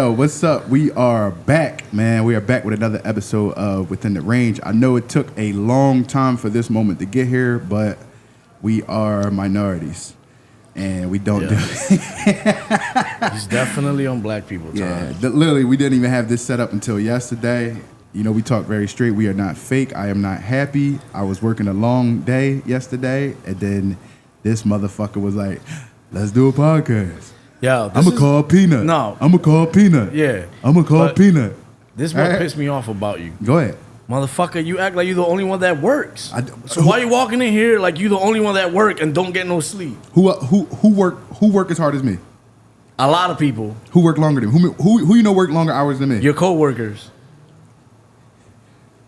Yo, what's up? We are back, man. We are back with another episode of Within the Range. I know it took a long time for this moment to get here, but we are minorities, and we don't do it. He's definitely on black people time. Yeah, literally, we didn't even have this set up until yesterday. You know, we talk very straight. We are not fake. I am not happy. I was working a long day yesterday, and then this motherfucker was like, let's do a podcast. Yo, I'm going to call Peanut. No. I'm going to call Peanut. Yeah. I'm going to call Peanut. This is what pissed me off about you. Go ahead. Motherfucker, you act like you're the only one that works. So why you walking in here like you the only one that work and don't get no sleep? Who work as hard as me? A lot of people. Who work longer than me? Who you know work longer hours than me? Your coworkers.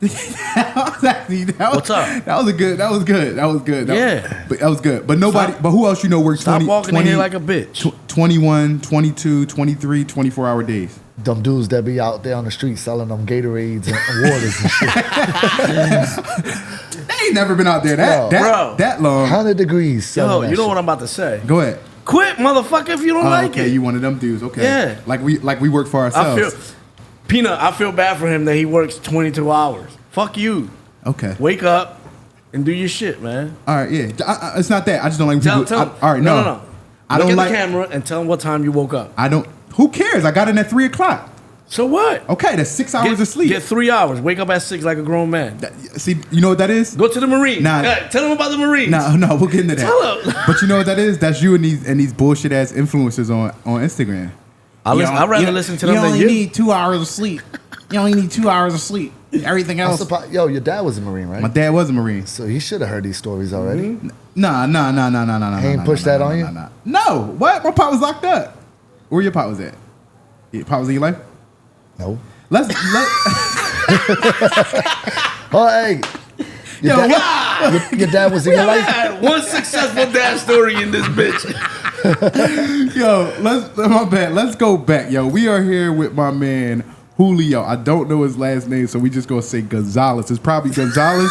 What's up? That was good. Yeah. That was good. But nobody, but who else you know works Stop 20, walking 20, in here like a bitch. 21, 22, 23, 24-hour days? Them dudes that be out there on the street selling them Gatorades and waters and shit. They ain't never been out there that long. 100 degrees. Yo, you know what I'm about to say. Go ahead. Quit, motherfucker, if you don't like okay, it. you one of them dudes. Okay. Yeah. Like we work for ourselves. Peanut, I feel bad for him that he works 22 hours. Fuck you. Okay. Wake up and do your shit, man. All right, yeah. It's not that. I just don't like people. Tell all right, no. I Look don't at like the camera and tell him what time you woke up. I don't. Who cares? I got in at 3 o'clock. So what? Okay, that's 6 hours of sleep. Get 3 hours. Wake up at 6 like a grown man. See, you know what that is? Go to the Marine. Nah. Tell him about the Marines. No, we'll get into that. Tell him. But you know what that is? That's you and these bullshit ass influencers on Instagram. I'd rather listen to them than you. You only need 2 hours of sleep. You only need 2 hours of sleep. Everything else. Yo, your dad was a Marine, right? My dad was a Marine. So he should have heard these stories already. Nah. He ain't pushed that on you? No. What? My pop was locked up. Where your pop was at? Your pop was in your life? No. Let Oh, hey. Your dad was in your life? Had one successful dad story in this bitch. Yo, my bad. Let's go back. Yo, we are here with my man Julio. I don't know his last name, so we just gonna say Gonzalez. It's probably Gonzalez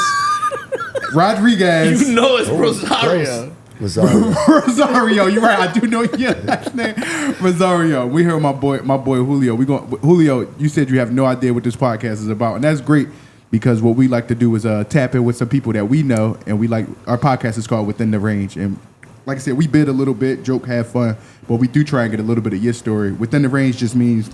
Rodriguez. You know it's Rosario. Rosario, you're right. I do know your last name, Rosario. We here with my boy Julio. Julio, you said you have no idea what this podcast is about, and that's great because what we like to do is tap in with some people that we know, and we like our podcast is called Within the Range. And like I said, we bid a little bit, joke, have fun, but we do try and get a little bit of your story. Within the Range just means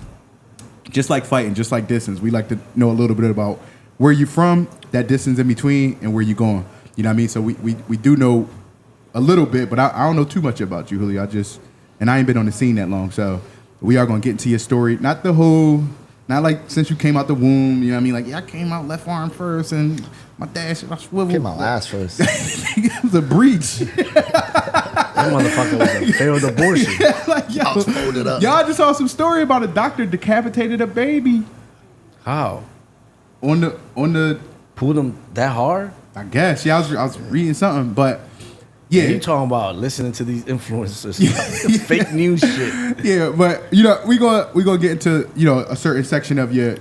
just like fighting, just like distance. We like to know a little bit about where you from, that distance in between, and where you going. You know what I mean? So we do know a little bit, but I don't know too much about you, Julio. I ain't been on the scene that long, so we are gonna get into your story. Not like since you came out the womb, you know what I mean? Like, yeah, I came out left arm first, and my dad said I swiveled. Came out ass first. It was a breach. That motherfucker was a failed abortion. Like, y'all just saw some story about a doctor decapitated a baby. How? On the Pulled him that hard? I guess. Yeah, I was reading something, but yeah. You talking about listening to these influencers. Fake news shit. Yeah, but you know, we gonna get into, you know, a certain section of your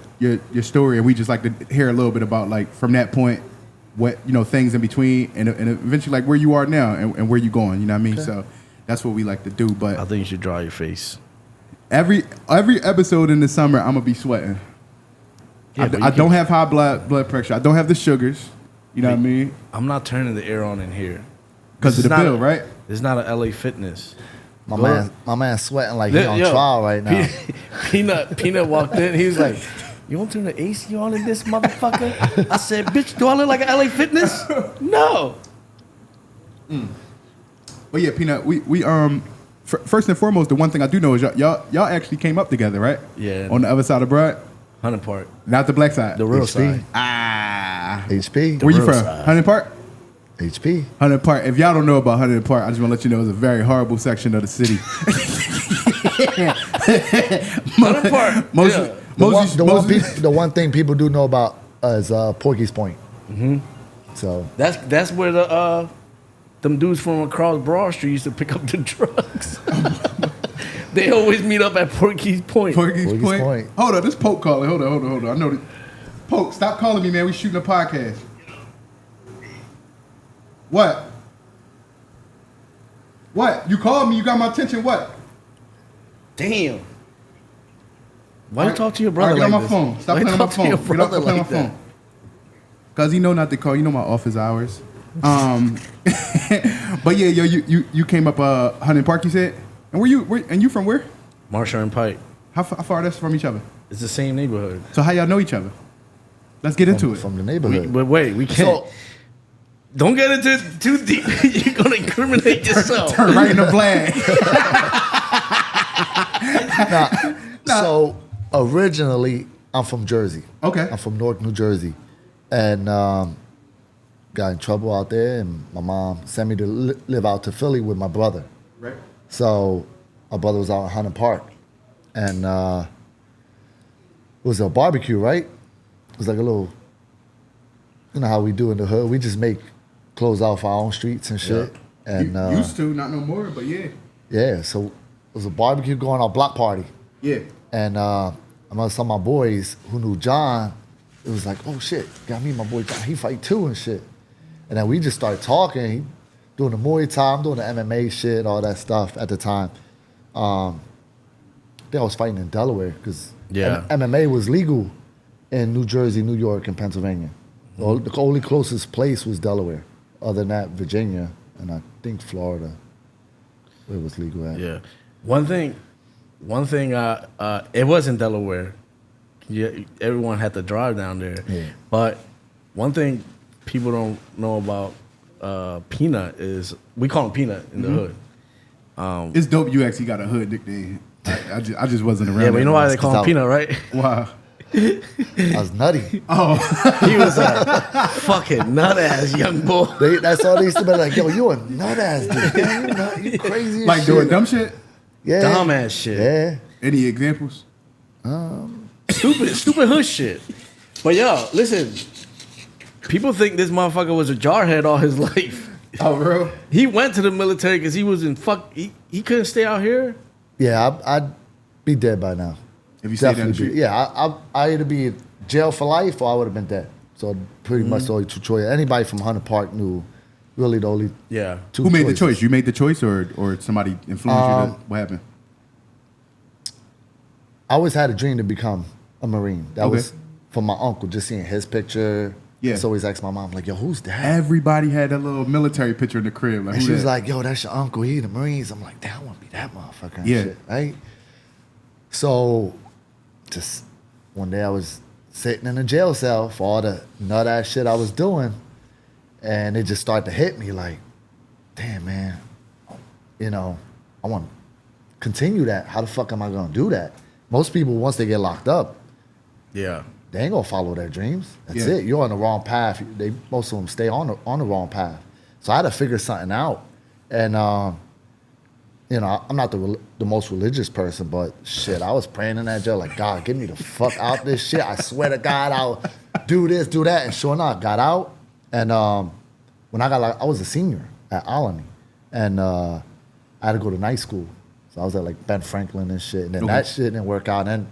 story, and we just like to hear a little bit about, like, from that point, what, you know, things in between, and eventually like where you are now and where you going. You know what I mean? Okay. So that's what we like to do. But I think you should draw your face. Every episode in the summer, I'm gonna be sweating. Yeah, I don't have high blood pressure. I don't have the sugars. You know what I mean? I'm not turning the air on in here. Because of the bill, right? It's not a LA Fitness. My man sweating like he's on trial right now. Peanut walked in. He was like, "You want to turn the AC on in this motherfucker?" I said, "Bitch, do I look like an LA Fitness?" No. But yeah, Peanut, we first and foremost, the one thing I do know is y'all actually came up together, right? Yeah. On the other side of Broad? Hunting Park. Not the black side. The real HP. side. HP. Where you from? Side. Hunting Park? HP. Hunting Park. If y'all don't know about Hunting Park, I just want to let you know it's a very horrible section of the city. Hunting Park. The one thing people do know about is Porky's Point. Mm-hmm. So that's where them dudes from across Broad Street used to pick up the drugs. They always meet up at Porky's Point. Porky's Point. Hold on, this Poke calling. Hold on. I know this. Poke, stop calling me, man. We shooting a podcast. What? You called me. You got my attention. What? Damn. Why you talk to your brother All right, like get this? on my phone. Stop Why you playing on my talk to your phone. Get off brother playing on like my that? phone. Cause you know not to call. You know my office hours. But yeah, yo, you came up Hunting Park. You said, and and you from where? Marshall and Pike. How far that's from each other? It's the same neighborhood. So how y'all know each other? Let's get into it. From the neighborhood. But wait, we can't. So, Don't get into too deep. You're gonna incriminate yourself. Turn right in the flag. so originally, I'm from Jersey. Okay. I'm from Newark, New Jersey. And got in trouble out there, and my mom sent me to live out to Philly with my brother. Right. So my brother was out in Hunting Park. And it was a barbecue, right? It was like a little, you know how we do in the hood. We just make clothes off our own streets and shit. Yeah. And Used to, not no more, but yeah. yeah, so it was a barbecue going on, block party. Yeah. And I remember some of my boys who knew John, it was like, oh shit, got me and my boy John, he fight too and shit. And then we just started talking, he doing the Muay Thai, I'm doing the MMA shit, all that stuff at the time. I think I was fighting in Delaware because MMA was legal in New Jersey, New York, and Pennsylvania. The only closest place was Delaware. Other than that, Virginia, and I think Florida, where it was legal at. Yeah. One thing, it was in Delaware. Yeah, everyone had to drive down there. Yeah. But one thing people don't know about Peanut is, we call him Peanut in the hood. It's dope you actually got a hood nickname. I just wasn't around. Yeah, but you know why they call him out. Peanut, right? Wow. I was nutty. He was a fucking nut-ass young boy. That's all they used to be like, yo, you a nut ass dude. Man, you crazy as Like shit. doing dumb shit? Yeah. Dumb-ass shit. Yeah. Any examples? Stupid hood shit. But yo, listen, people think this motherfucker was a jarhead all his life. Oh, bro. He went to the military because he was in he couldn't stay out here. Yeah, I'd be dead by now. If you say that Definitely shit. be. Yeah, I either be in jail for life or I would have been dead. So pretty much the only two choices. Anybody from Hunter Park knew really the only Yeah. two Who made choices. the choice? You made the choice or somebody influenced you? What happened? I always had a dream to become a Marine. That Okay. was from my uncle, just seeing his picture. Yeah. So always asked my mom, like, yo, who's that? Everybody had that little military picture in the crib. Like, And who she was that? like, yo, that's your uncle. He in the Marines. I'm like, damn, I want to be that motherfucker. And Yeah. shit, right? So just one day I was sitting in a jail cell for all the nut ass shit I was doing. And it just started to hit me like, damn, man, you know, I want to continue that. How the fuck am I going to do that? Most people, once they get locked up, Yeah. they ain't gonna follow their dreams. That's Yeah. it. You're on the wrong path. Most of them stay on the wrong path. So I had to figure something out. And you know, I'm not the most religious person, but shit, I was praying in that jail like, God, get me the fuck out this shit. I swear to God, I'll do this, do that. And sure enough, got out. And when I got I was a senior at Alany, and I had to go to night school. So I was at like Ben Franklin and shit. And then that shit didn't work out. And then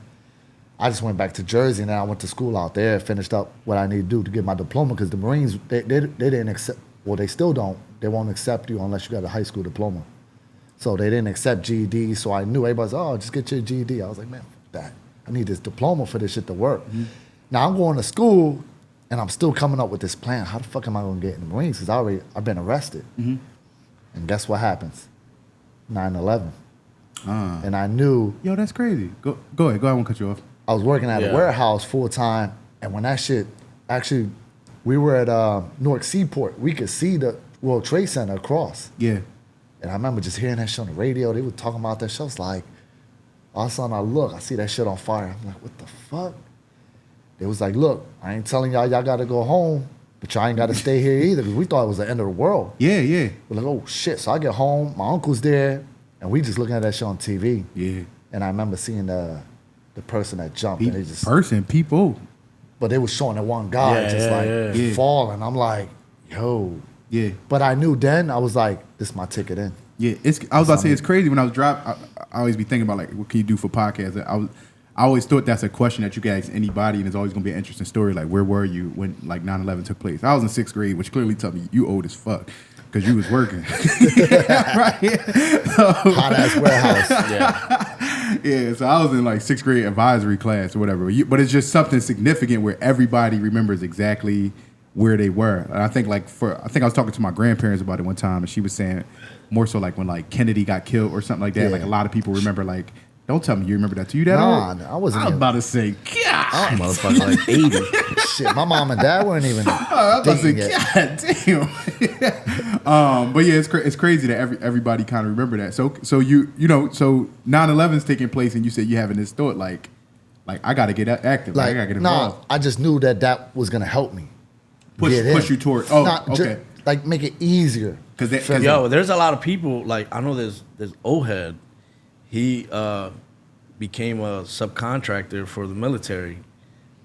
I just went back to Jersey, and then I went to school out there, finished up what I needed to do to get my diploma, because the Marines, they didn't accept, well, they still don't. They won't accept you unless you got a high school diploma. So they didn't accept GED, so I knew everybody's, oh, just get your GED. I was like, man, fuck that. I need this diploma for this shit to work. Now I'm going to school, and I'm still coming up with this plan. How the fuck am I going to get in the Marines? Because I've been arrested. And guess what happens? 9/11. And I knew Yo, that's crazy. Go ahead. I won't cut you off. I was working at Yeah. a warehouse full time, and when that shit, actually, we were at Newark Seaport. We could see the World Trade Center across. Yeah. And I remember just hearing that shit on the radio. They were talking about that shit. I was like, all of a sudden I see that shit on fire. I'm like, what the fuck? They was like, look, I ain't telling y'all got to go home, but y'all ain't got to stay here either, because we thought it was the end of the world. Yeah, yeah. We're like, oh shit. So I get home, my uncle's there, and we just looking at that shit on TV. Yeah. And I remember seeing the person that jumped, and they just, People. but they was showing that one guy Yeah. falling. I'm like, yo. Yeah. But I knew then, I was like, this is my ticket in. Yeah, I was about to say it's crazy. When I was driving, I always be thinking about like, what can you do for podcasts? I always thought that's a question that you can ask anybody, and it's always gonna be an interesting story. Like, where were you when like 9/11 took place? I was in 6th grade, which clearly tells me you old as fuck because you was working. Right. So, Hot ass warehouse. Yeah. Yeah, so I was in like 6th grade advisory class or whatever. But it's just something significant where everybody remembers exactly where they were. And I think I was talking to my grandparents about it one time, and she was saying more so like when like Kennedy got killed or something like that. Yeah. Like a lot of people remember like, don't tell me you remember that too. You that Nah, old? I wasn't I was even- about to say, God. I'm motherfucker like 80. Shit, my mom and dad weren't even I was about to thinking say, yet. God damn. But yeah, it's crazy that everybody kind of remember that. So you know, so 9/11's taking place, and you said you having this thought like I got to get active. Like, I got to get involved. I just knew that was gonna help me. Push get in. you toward. Oh, Nah, okay. like make it easier. Because Yo, there's a lot of people, like, I know there's Ohead. He became a subcontractor for the military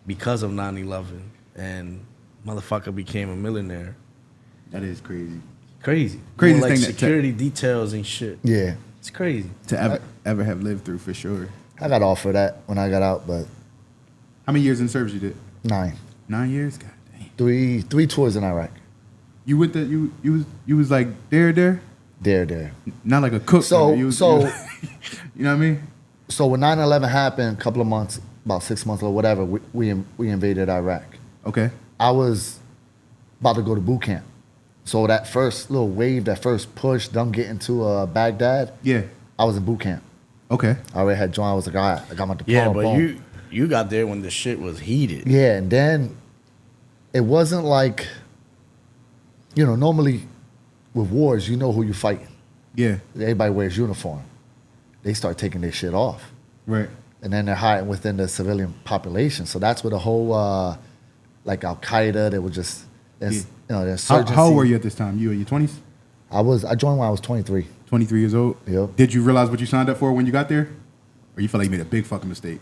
because of 9/11. And motherfucker became a millionaire. that is crazy. Crazy. Crazy Doing, like thing that- security details and shit. Yeah, It's crazy. To ever have lived through for sure. I got offered that when I got out, but How many years in service you did? 9, 9 years. God damn. 3 tours in Iraq. You went the you was like there, There. not like a cook. So- you so- you know what I mean? So when 9/11 happened, a couple of months, about 6 months or whatever, we invaded Iraq. Okay. I was about to go to boot camp. So that first little wave, that first push, them getting to Baghdad, Yeah. I was in boot camp. Okay. I already had joined. I was like, all right, I got my diploma. Yeah, but boom. you got there when the shit was heated. Yeah, and then it wasn't like, normally with wars, you know who you're fighting. Yeah. Everybody wears uniform. They start taking their shit off. Right. And then they're hiding within the civilian population. So that's where the whole, like Al-Qaeda, they were just, the How insurgency. old were you at this time? You in your 20s? I joined when I was 23. 23 years old? Yep. Did you realize what you signed up for when you got there? Or you felt like you made a big fucking mistake?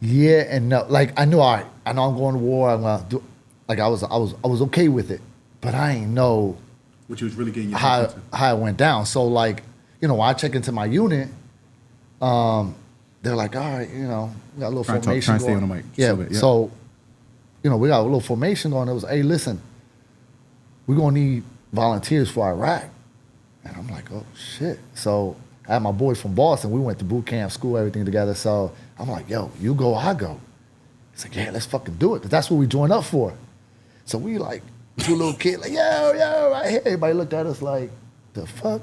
Yeah and no. Like I knew, all right, I know I'm going to war. I'm gonna do. Like I was okay with it, but I ain't know What you was really getting your how it went down. So like, when I check into my unit, they're like, all right, we got a little Try and formation. try and stay going. on the mic just a Yeah. little bit, yeah. So, we got a little formation going. It was, hey, listen, we're gonna need volunteers for Iraq, and I'm like, oh shit. So I had my boy from Boston. We went to boot camp, school, everything together. So I'm like, yo, you go, I go. He's like, yeah, let's fucking do it, because that's what we joined up for. So we like 2 little kids, like, yo, right here. Everybody looked at us like, the fuck?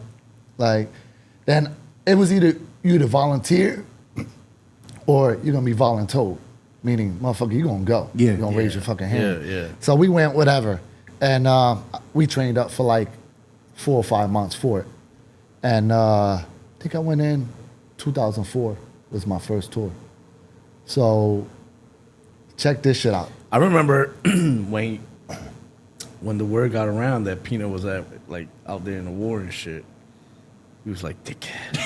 Like, then it was either you to volunteer or you're gonna be voluntold, meaning, motherfucker, you gonna go. Yeah. You're gonna raise your fucking hand. Yeah. So we went, whatever. And we trained up for like 4 or 5 months for it. And I think I went in 2004 was my first tour. So check this shit out. I remember when the word got around that Pino was out there in the war and shit. He was like, dickhead.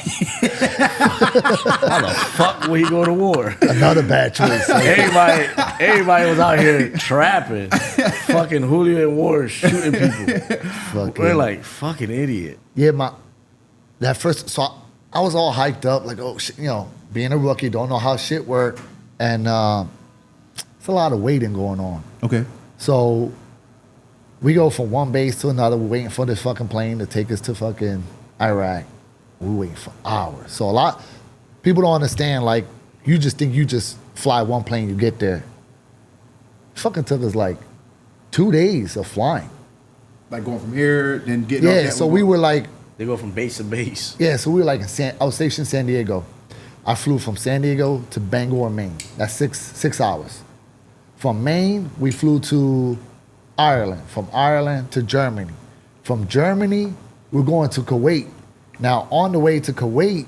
How the fuck will he go to war? Another bad choice. Everybody was out here trapping. Fucking Julio in war, shooting people. Fuck We're yeah. like, fucking idiot. Yeah, that first, so I was all hyped up, like, oh shit, being a rookie, don't know how shit work, and it's a lot of waiting going on. Okay. So we go from one base to another. We're waiting for this fucking plane to take us to fucking Iraq. We're waiting for hours. So a lot people don't understand. Like, you just think you just fly one plane, you get there. Fucking took us like 2 days of flying. Like going from here, then getting off Yeah. that So we were like, They go from base to base. yeah. So we were like I was stationed in San Diego. I flew from San Diego to Bangor, Maine. That's 6 hours. From Maine, we flew to Ireland. From Ireland to Germany. From Germany, we're going to Kuwait. Now, on the way to Kuwait,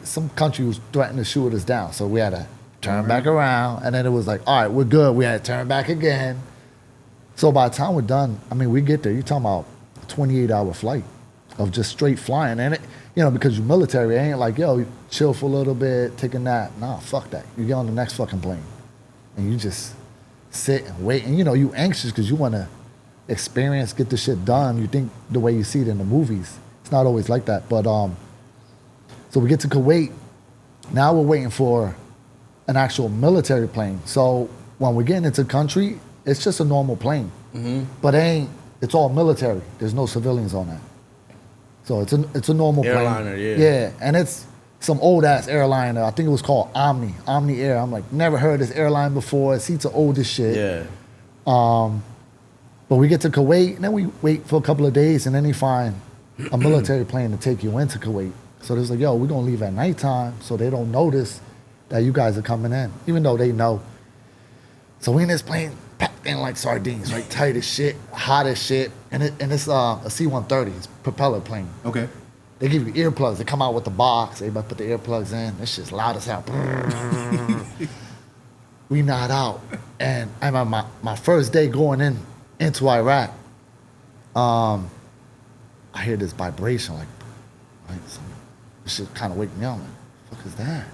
some country was threatening to shoot us down. So we had to turn back around. And then it was like, all right, we're good. We had to turn back again. So by the time we're done, we get there. You're talking about a 28-hour flight of just straight flying. And, because you're military, it ain't like, yo, you chill for a little bit, take a nap. Nah, fuck that. You get on the next fucking plane. And you just sit and wait. And, you anxious because you want to experience, get the shit done. You think the way you see it in the movies. It's not always like that. But, so we get to Kuwait. Now we're waiting for an actual military plane. So when we're getting into the country, it's just a normal plane. Mm-hmm. But it's all military. There's no civilians on that. So it's a normal Airliner, plane. yeah. Yeah, and it's some old ass airline. I think it was called Omni Air. I'm like, never heard of this airline before. Seats are old as shit. Yeah. But we get to Kuwait, and then we wait for a couple of days, and then they find a military plane to take you into Kuwait. So they're like, yo, we're gonna leave at nighttime so they don't notice that you guys are coming in, even though they know. So we in this plane, packed in like sardines, right? Tight as shit, hot as shit. And it's a C-130, it's a propeller plane. Okay. They give you earplugs. They come out with the box. Everybody put the earplugs in. This shit's loud as hell. We not out. And I remember my first day going into Iraq, I hear this vibration, like this shit kind of wake me up. I'm like, what the fuck is that?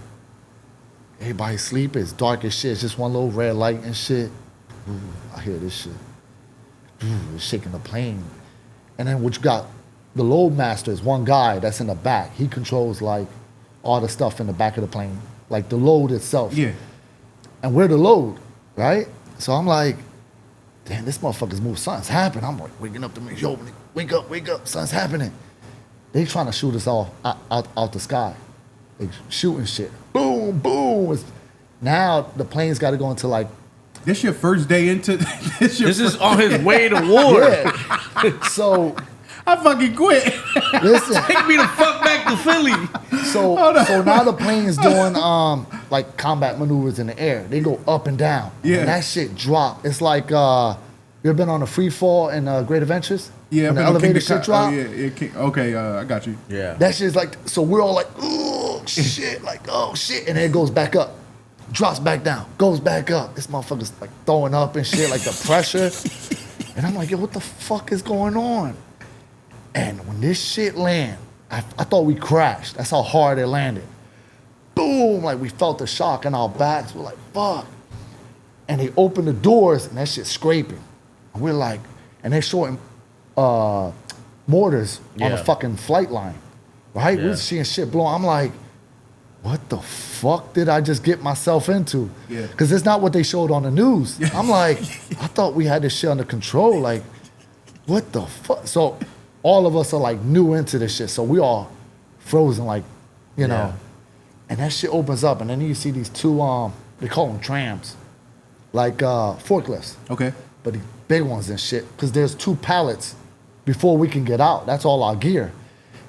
Everybody's sleeping. It's dark as shit. It's just one little red light and shit. I hear this shit. It's shaking the plane. And then what you got, the load master is one guy that's in the back. He controls like all the stuff in the back of the plane, like the load itself. Yeah. And we're the load, right? So I'm like, damn, this motherfucker's moved. Something's happening. I'm like waking up to me. Yo, wake up. Something's happening. They trying to shoot us all out the sky. They shooting shit. Boom, boom. Now the plane's got to go into like. This your first day into. This is on his way to war. Yeah. So. I fucking quit. Listen. Take me the fuck back to Philly. So now the plane's doing like combat maneuvers in the air. They go up and down. Yeah. And that shit drop. It's like you ever been on a free fall in Great Adventures? Yeah. When the elevator shit drop. Oh, yeah. Okay. I got you. Yeah. That shit's like, so we're all like, oh shit, like oh shit, and then it goes back up, drops back down, goes back up. This motherfucker's like throwing up and shit, like the pressure. And I'm like, yo, what the fuck is going on? And when this shit land, I thought we crashed. That's how hard it landed. Boom, like we felt the shock in our backs. We're like, fuck. And they open the doors and that shit's scraping. And we're like, and they're shorting mortars on the fucking flight line, right? Yeah. We're seeing shit blowing. I'm like, what the fuck did I just get myself into? Yeah. Because it's not what they showed on the news. I'm like, I thought we had this shit under control. Like, what the fuck? So all of us are like new into this shit. So we all frozen, like, you know. And that shit opens up, and then you see these two, they call them trams, like forklifts. Okay. But the big ones and shit, because there's two pallets before we can get out. That's all our gear.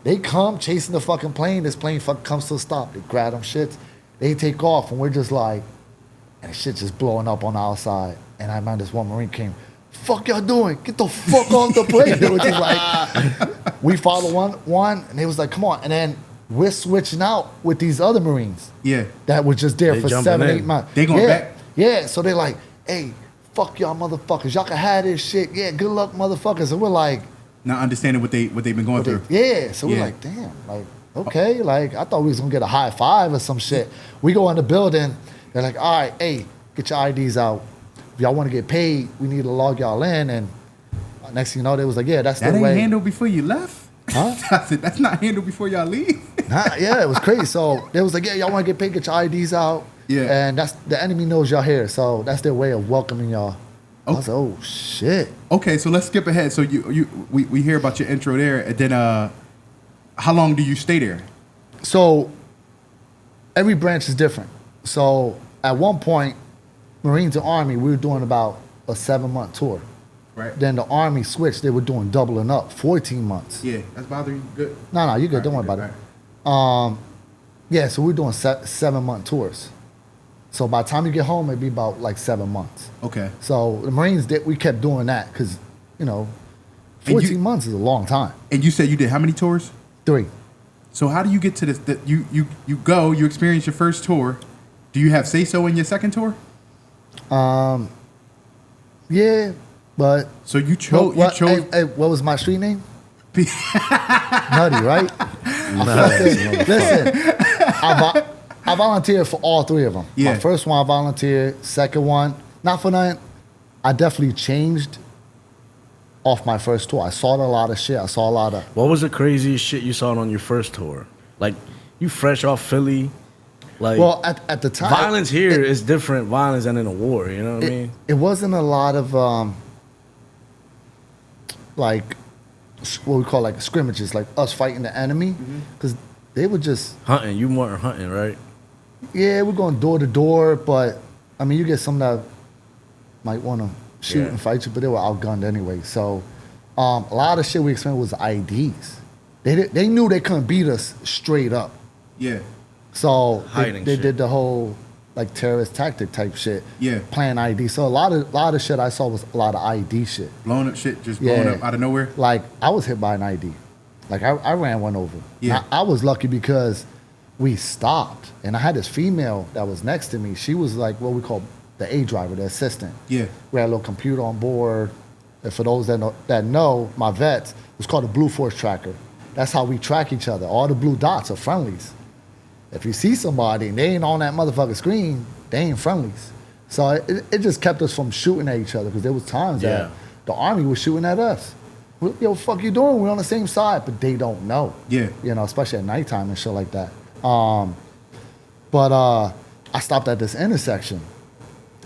They come chasing the fucking plane. This plane fucking comes to a stop. They grab them shits. They take off, and we're just like, and shit just blowing up on our side. And I remember this one Marine came, fuck y'all doing? Get the fuck off the plane. They were just like, we followed one, and they was like, come on. And then we're switching out with these other Marines. Yeah. That were just there They for jumping 7, in. 8 months. They going back? Yeah, so they're like, hey, fuck y'all motherfuckers. Y'all can have this shit. Yeah, good luck, motherfuckers. And we're like, Not understanding what they've been going through. yeah. So we're Yeah. like, damn, like, okay. Like, I thought we was gonna get a high five or some shit. We go in the building. They're like, all right, hey, get your IDs out. If y'all want to get paid, we need to log y'all in. And next thing you know, they was like, yeah, that's That the ain't way. handled before you left? Huh? I said, that's not handled before y'all leave? Nah, yeah, it was crazy. So they was like, yeah, y'all want to get paid, get your IDs out. Yeah. And that's the enemy knows y'all here. So that's their way of welcoming y'all. I was like, oh shit. Okay, so let's skip ahead. So we hear about your intro there, and then how long do you stay there? So every branch is different. So at one point, Marines and Army, we were doing about a 7-month tour. Right. Then the Army switched, they were doing doubling up, 14 months. Yeah, that's bothering you. Good. No, you're good. Don't worry All about right, it. Yeah, so we're doing 7-month tours. So by the time you get home, it'd be about like 7 months. Okay. So the Marines, we kept doing that because, 14 months is a long time. And you said you did how many tours? 3. So how do you get to this? You go, you experience your first tour. Do you have say-so in your second tour? Yeah, but... So you chose... Hey, what was my street name? Nutty, right? Listen, I volunteered for all 3 of them. Yeah. My first one I volunteered, second one, not for nothing, I definitely changed off my first tour. I saw a lot of shit. I saw a lot of... What was the craziest shit you saw on your first tour? Like, you fresh off Philly. Like, Well, at the time... violence here is different violence than in a war, you know what I mean? It wasn't a lot of, like, what we call like scrimmages, like us fighting the enemy. Because they would just, Hunting. You weren't hunting, right? yeah, we're going door to door, but I mean, you get some that might want to shoot Yeah. and fight you, but they were outgunned anyway. So a lot of shit we experienced was IDs. They knew they couldn't beat us straight up. Yeah. So Hiding they shit. did the whole like terrorist tactic type shit. Yeah. Playing ID. So a lot of shit I saw was a lot of ID shit. Blowing up shit, just blowing Yeah. up out of nowhere. Like I was hit by an ID. Like I ran one over. Yeah. I was lucky because we stopped and I had this female that was next to me. She was like what we call the A driver, the assistant. Yeah. We had a little computer on board. And for those that know, my vets, it's called a Blue Force Tracker. That's how we track each other. All the blue dots are friendlies. If you see somebody and they ain't on that motherfucking screen, they ain't friendlies. So it just kept us from shooting at each other because there was times Yeah. that the Army was shooting at us. Yo, fuck you doing? We're on the same side, but they don't know. Yeah. You know, especially at nighttime and shit like that. But I stopped at this intersection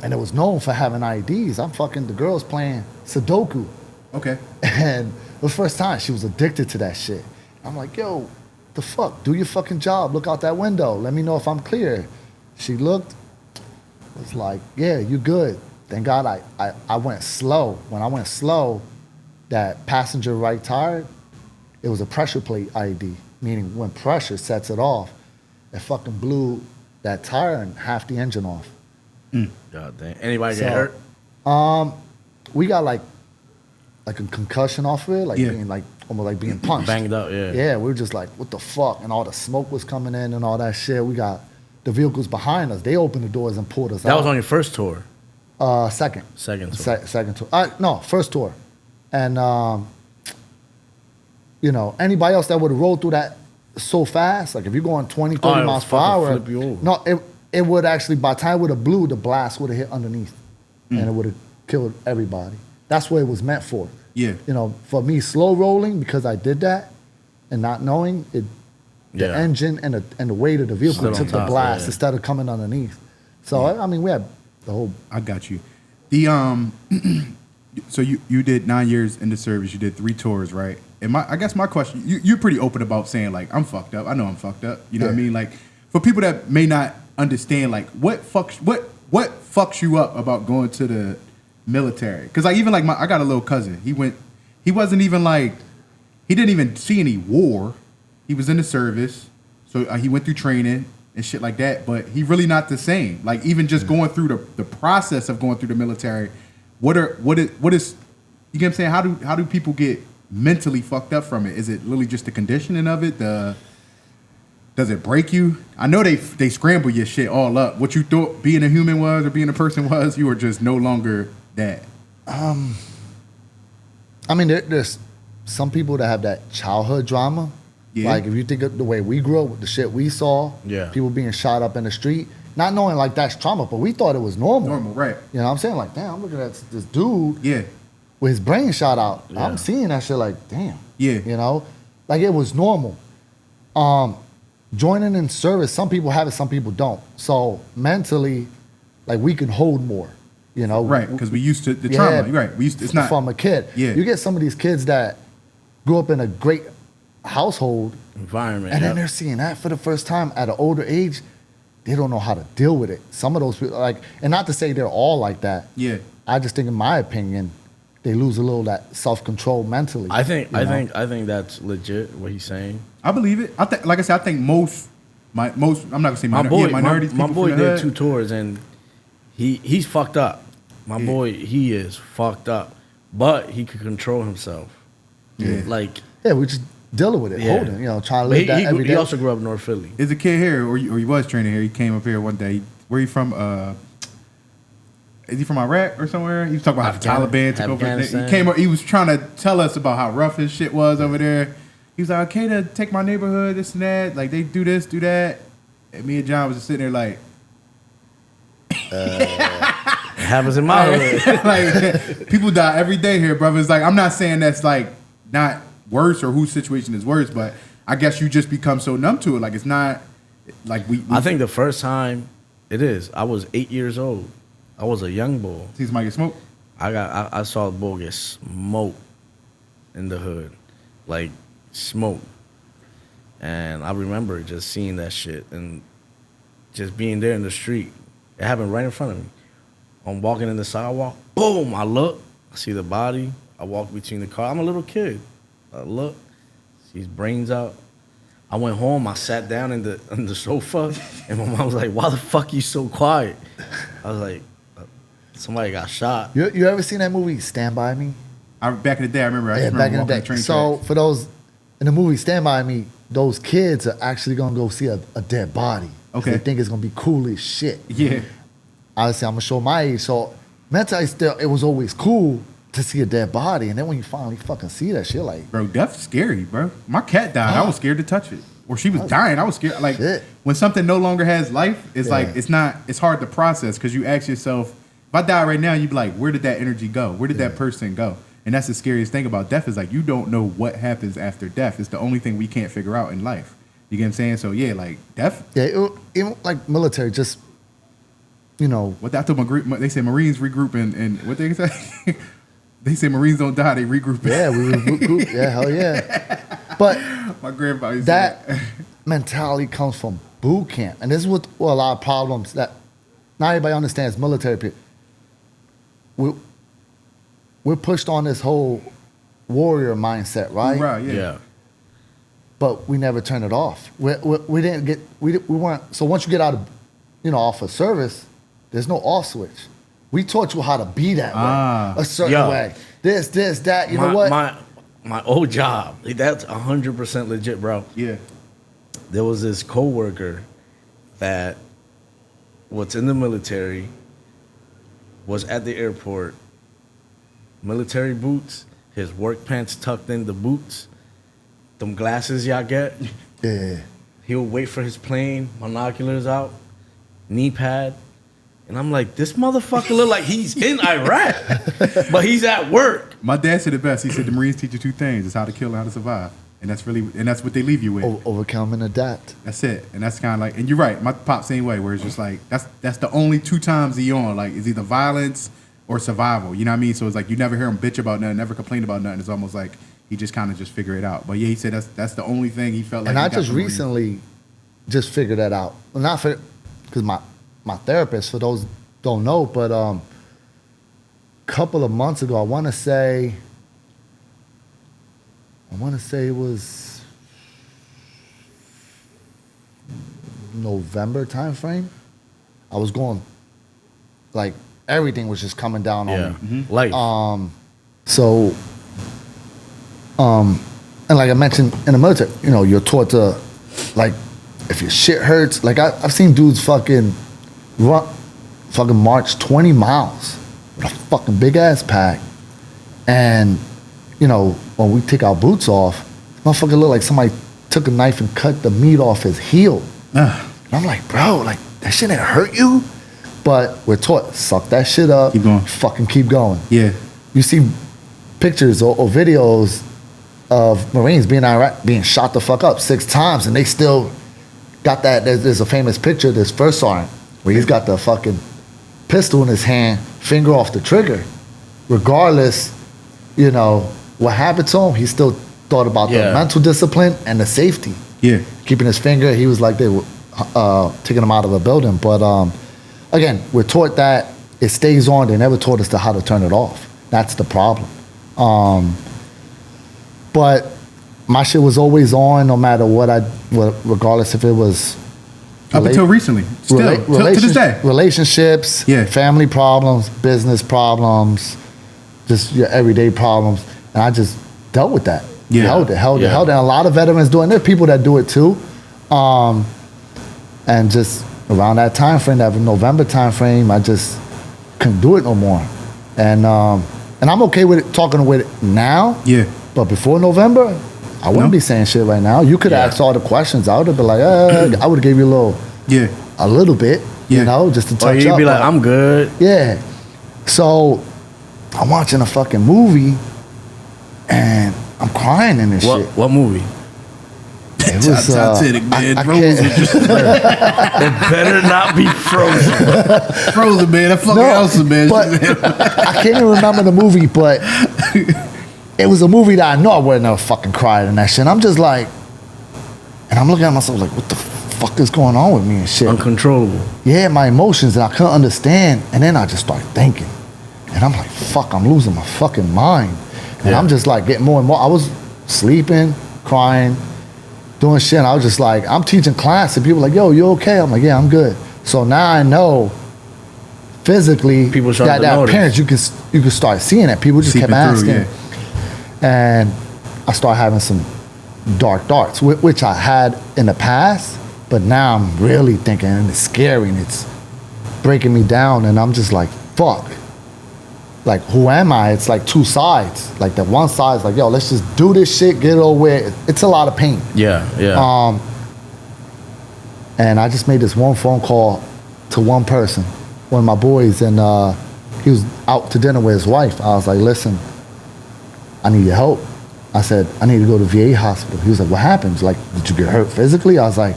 and it was known for having IDs. I'm fucking the girls playing Sudoku. Okay. And it was the first time she was addicted to that shit. I'm like, yo, the fuck? Do your fucking job. Look out that window. Let me know if I'm clear. She looked, was like, yeah, you good. Thank God I went slow. When I went slow, that passenger right tire, it was a pressure plate ID, meaning when pressure sets it off, it fucking blew that tire and half the engine off. God damn. Anybody So, get hurt? We got like a concussion off of it, like Yeah. being like almost like being punched. Banged up, yeah. Yeah, we were just like, what the fuck? And all the smoke was coming in and all that shit. We got the vehicles behind us. They opened the doors and pulled us out. That was on your first tour. Second. Second tour. Second tour. No, first tour. And, you know, anybody else that would have rolled through that so fast, like if you're going 20, 30 Oh, it miles would per fucking hour. flip you over. No, it would actually, by the time it would have blew, the blast would have hit underneath. And it would have killed everybody. That's what it was meant for. Yeah. You know, for me, slow rolling, because I did that and not knowing it, the Yeah. engine and the weight of the vehicle Stood on took the top, blast yeah. instead of coming underneath. So, I mean, we had the whole, I got you. The so you did 9 years in the service. You did 3 tours, right? And I guess my question, you're pretty open about saying like I'm fucked up. I know I'm fucked up. You know what I Yeah. mean? Like for people that may not understand, like what fucks you up about going to the military? Because like even like I got a little cousin. He wasn't even like he didn't even see any war. He was in the service, so he went through training and shit like that. But he really not the same. Like even just going through the process of going through the military. What is you get what I'm saying? How do people get mentally fucked up from it? Is it really just the conditioning of it? Does it break you? I know they scramble your shit all up. What you thought being a human was or being a person was, you are just no longer that. I mean, there's some people that have that childhood drama. Yeah. Like if you think of the way we grew up with the shit we saw, Yeah. people being shot up in the street, not knowing like that's trauma, but we thought it was normal. Normal, right? You know what I'm saying? Like, damn, I'm looking at this dude Yeah, with his brain shot out. Yeah. I'm seeing that shit like, damn. Yeah. You know? Like it was normal. Joining in service, some people have it, some people don't. So mentally, like we can hold more. You know? right. Because we used to the Yeah, trauma. Right. We used to, it's not. from a kid. Yeah. You get some of these kids that grew up in a great household, Environment. and then yep. they're seeing that for the first time at an older age. They don't know how to deal with it. Some of those people, like, and not to say they're all like that. Yeah. I just think, in my opinion, they lose a little of that self-control mentally. I think you know? I think that's legit what he's saying. I believe it. I think, like I said, I think most. I'm not gonna say My minorities. my people boy from the did hood. 2 tours and he's fucked up. My boy, he is fucked up, but he could control himself. Yeah. Like Yeah, we just dealing with it, yeah. holding, you know, trying to But live that every he day. also grew up in North Philly. Is a kid here, or he was training here? He came up here one day. Where he from? Is he from Iraq or somewhere? He was talking about how the Taliban took over. He Afghanistan. came up. He was trying to tell us about how rough his shit was over there. He was like, "Okay, to take my neighborhood, this and that. Like they do this, do that." And me and John was just sitting there like, It happens in my hood. like people die every day here, brother. It's like I'm not saying that's like not worse or whose situation is worse, but I guess you just become so numb to it. Like it's not like we I think the first time it is. I was 8 years old. I was a young boy. see somebody get smoked. I saw the boy get smoked in the hood, like smoke. And I remember just seeing that shit and just being there in the street. It happened right in front of me. I'm walking in the sidewalk. Boom! I look. I see the body. I walk between the car. I'm a little kid. I look. See his brains out. I went home. I sat down in the sofa, and my mom was like, "Why the fuck you so quiet?" I was like, "Somebody got shot." You ever seen that movie Stand By Me? Back in the day, I remember. Yeah, back in the day. So for those in the movie Stand By Me, those kids are actually gonna go see a dead body. Okay. They think it's gonna be cool as shit. Yeah. Obviously, I'm gonna show my age. So mentally, still, it was always cool to see a dead body, and then when you finally fucking see that shit, like, Bro, death's scary, bro. My cat died. I was scared to touch it. Or she was dying. I was scared. Like, shit. when something no longer has life, it's Yeah. like, it's hard to process because you ask yourself, if I die right now, you'd be like, where did that energy go? Where did that person go? And that's the scariest thing about death is like, you don't know what happens after death. It's the only thing we can't figure out in life. You get what I'm saying? So, yeah, like, death. yeah, even like military, just, you know, What I told my group, they say Marines regroup and what they say? They say Marines don't die, they regroup. yeah, we regroup, yeah, hell yeah. But My grandfather used to that say mentality comes from boot camp, and this is what a lot of problems that not everybody understands military people. We're pushed on this whole warrior mindset, right? Right, yeah. Yeah. But we never turn it off. We didn't get we weren't. So once you get out of off of service, there's no off switch. We taught you how to be that way, a certain Yo. way. This, that. You know what? My old job, that's 100% legit, bro. Yeah. There was this coworker that was in the military, was at the airport, military boots, his work pants tucked in the boots, them glasses y'all get. Yeah. He'll wait for his plane, binoculars out, knee pad. And I'm like, this motherfucker look like he's in Iraq, but he's at work. My dad said it best. He said the Marines teach you two things: it's how to kill and how to survive. And that's what they leave you with. Overcome and adapt. That's it. And that's kind of like, and you're right. My pop same way, where it's just like that's the only two times he on. Like, it's either violence or survival. You know what I mean? So it's like you never hear him bitch about nothing, never complain about nothing. It's almost like he just kind of just figure it out. But yeah, he said that's the only thing he felt like. And he I got just from Marines. recently just figured that out. Well, not for because my therapist, for those don't know, but a couple of months ago, I want to say it was November timeframe. I was going, like, everything was just coming down on me. Life. And like I mentioned in the military, you're taught to, like, if your shit hurts, like I've seen dudes fucking march 20 miles with a fucking big ass pack. And, when we take our boots off, motherfucker look like somebody took a knife and cut the meat off his heel. And I'm like, bro, like, that shit didn't hurt you? But we're taught, suck that shit up. Keep going. Fucking keep going. Yeah. You see pictures or videos of Marines being in Iraq, being shot the fuck up 6 times, and they still got that. There's a famous picture of this first sergeant where he's got the fucking pistol in his hand, finger off the trigger. Regardless, what happened to him, he still thought about the mental discipline and the safety. Yeah. Keeping his finger, he was like they were taking him out of a building. But again, we're taught that it stays on. They never taught us how to turn it off. That's the problem. But my shit was always on, no matter regardless if it was Up until recently. Still. To this day. Relationships, Yeah. family problems, business problems, just your everyday problems. And I just dealt with that. Yeah. Held it. And a lot of veterans do it. And there are people that do it too. And just around that time frame, that November time frame, I just couldn't do it no more. And I'm okay with it, talking with it now. Yeah. But before November, I wouldn't be saying shit right now. You could ask all the questions. I would have been like, I would have gave you a little bit, just to touch up. Or you'd be like, I'm good. Yeah. So I'm watching a fucking movie and I'm crying in this shit. What movie? It was Titanic, man. I Frozen. It better not be Frozen. Frozen, man. That fucking Elsa, man. But I can't even remember the movie, but it was a movie that I know I wouldn't have fucking cried in that shit. I'm just like, And I'm looking at myself like, what the fuck is going on with me and shit? Uncontrollable. Yeah, my emotions, and I couldn't understand. And then I just started thinking. And I'm like, fuck, I'm losing my fucking mind. And I'm just like getting more and more. I was sleeping, crying, doing shit. And I was just like, I'm teaching class and people like, yo, you okay? I'm like, yeah, I'm good. So now I know physically People that appearance, you can start seeing it. People just kept asking. And I started having some dark thoughts, which I had in the past, but now I'm really thinking, and it's scary and it's breaking me down, and I'm just like, fuck. Like, who am I? It's like two sides. Like, the one side's like, yo, let's just do this shit, get it over with. It's a lot of pain. Yeah. And I just made this one phone call to one person, one of my boys, and he was out to dinner with his wife. I was like, listen, I need your help. I said, I need to go to VA hospital. He was like, what happened? He was like, did you get hurt physically? I was like,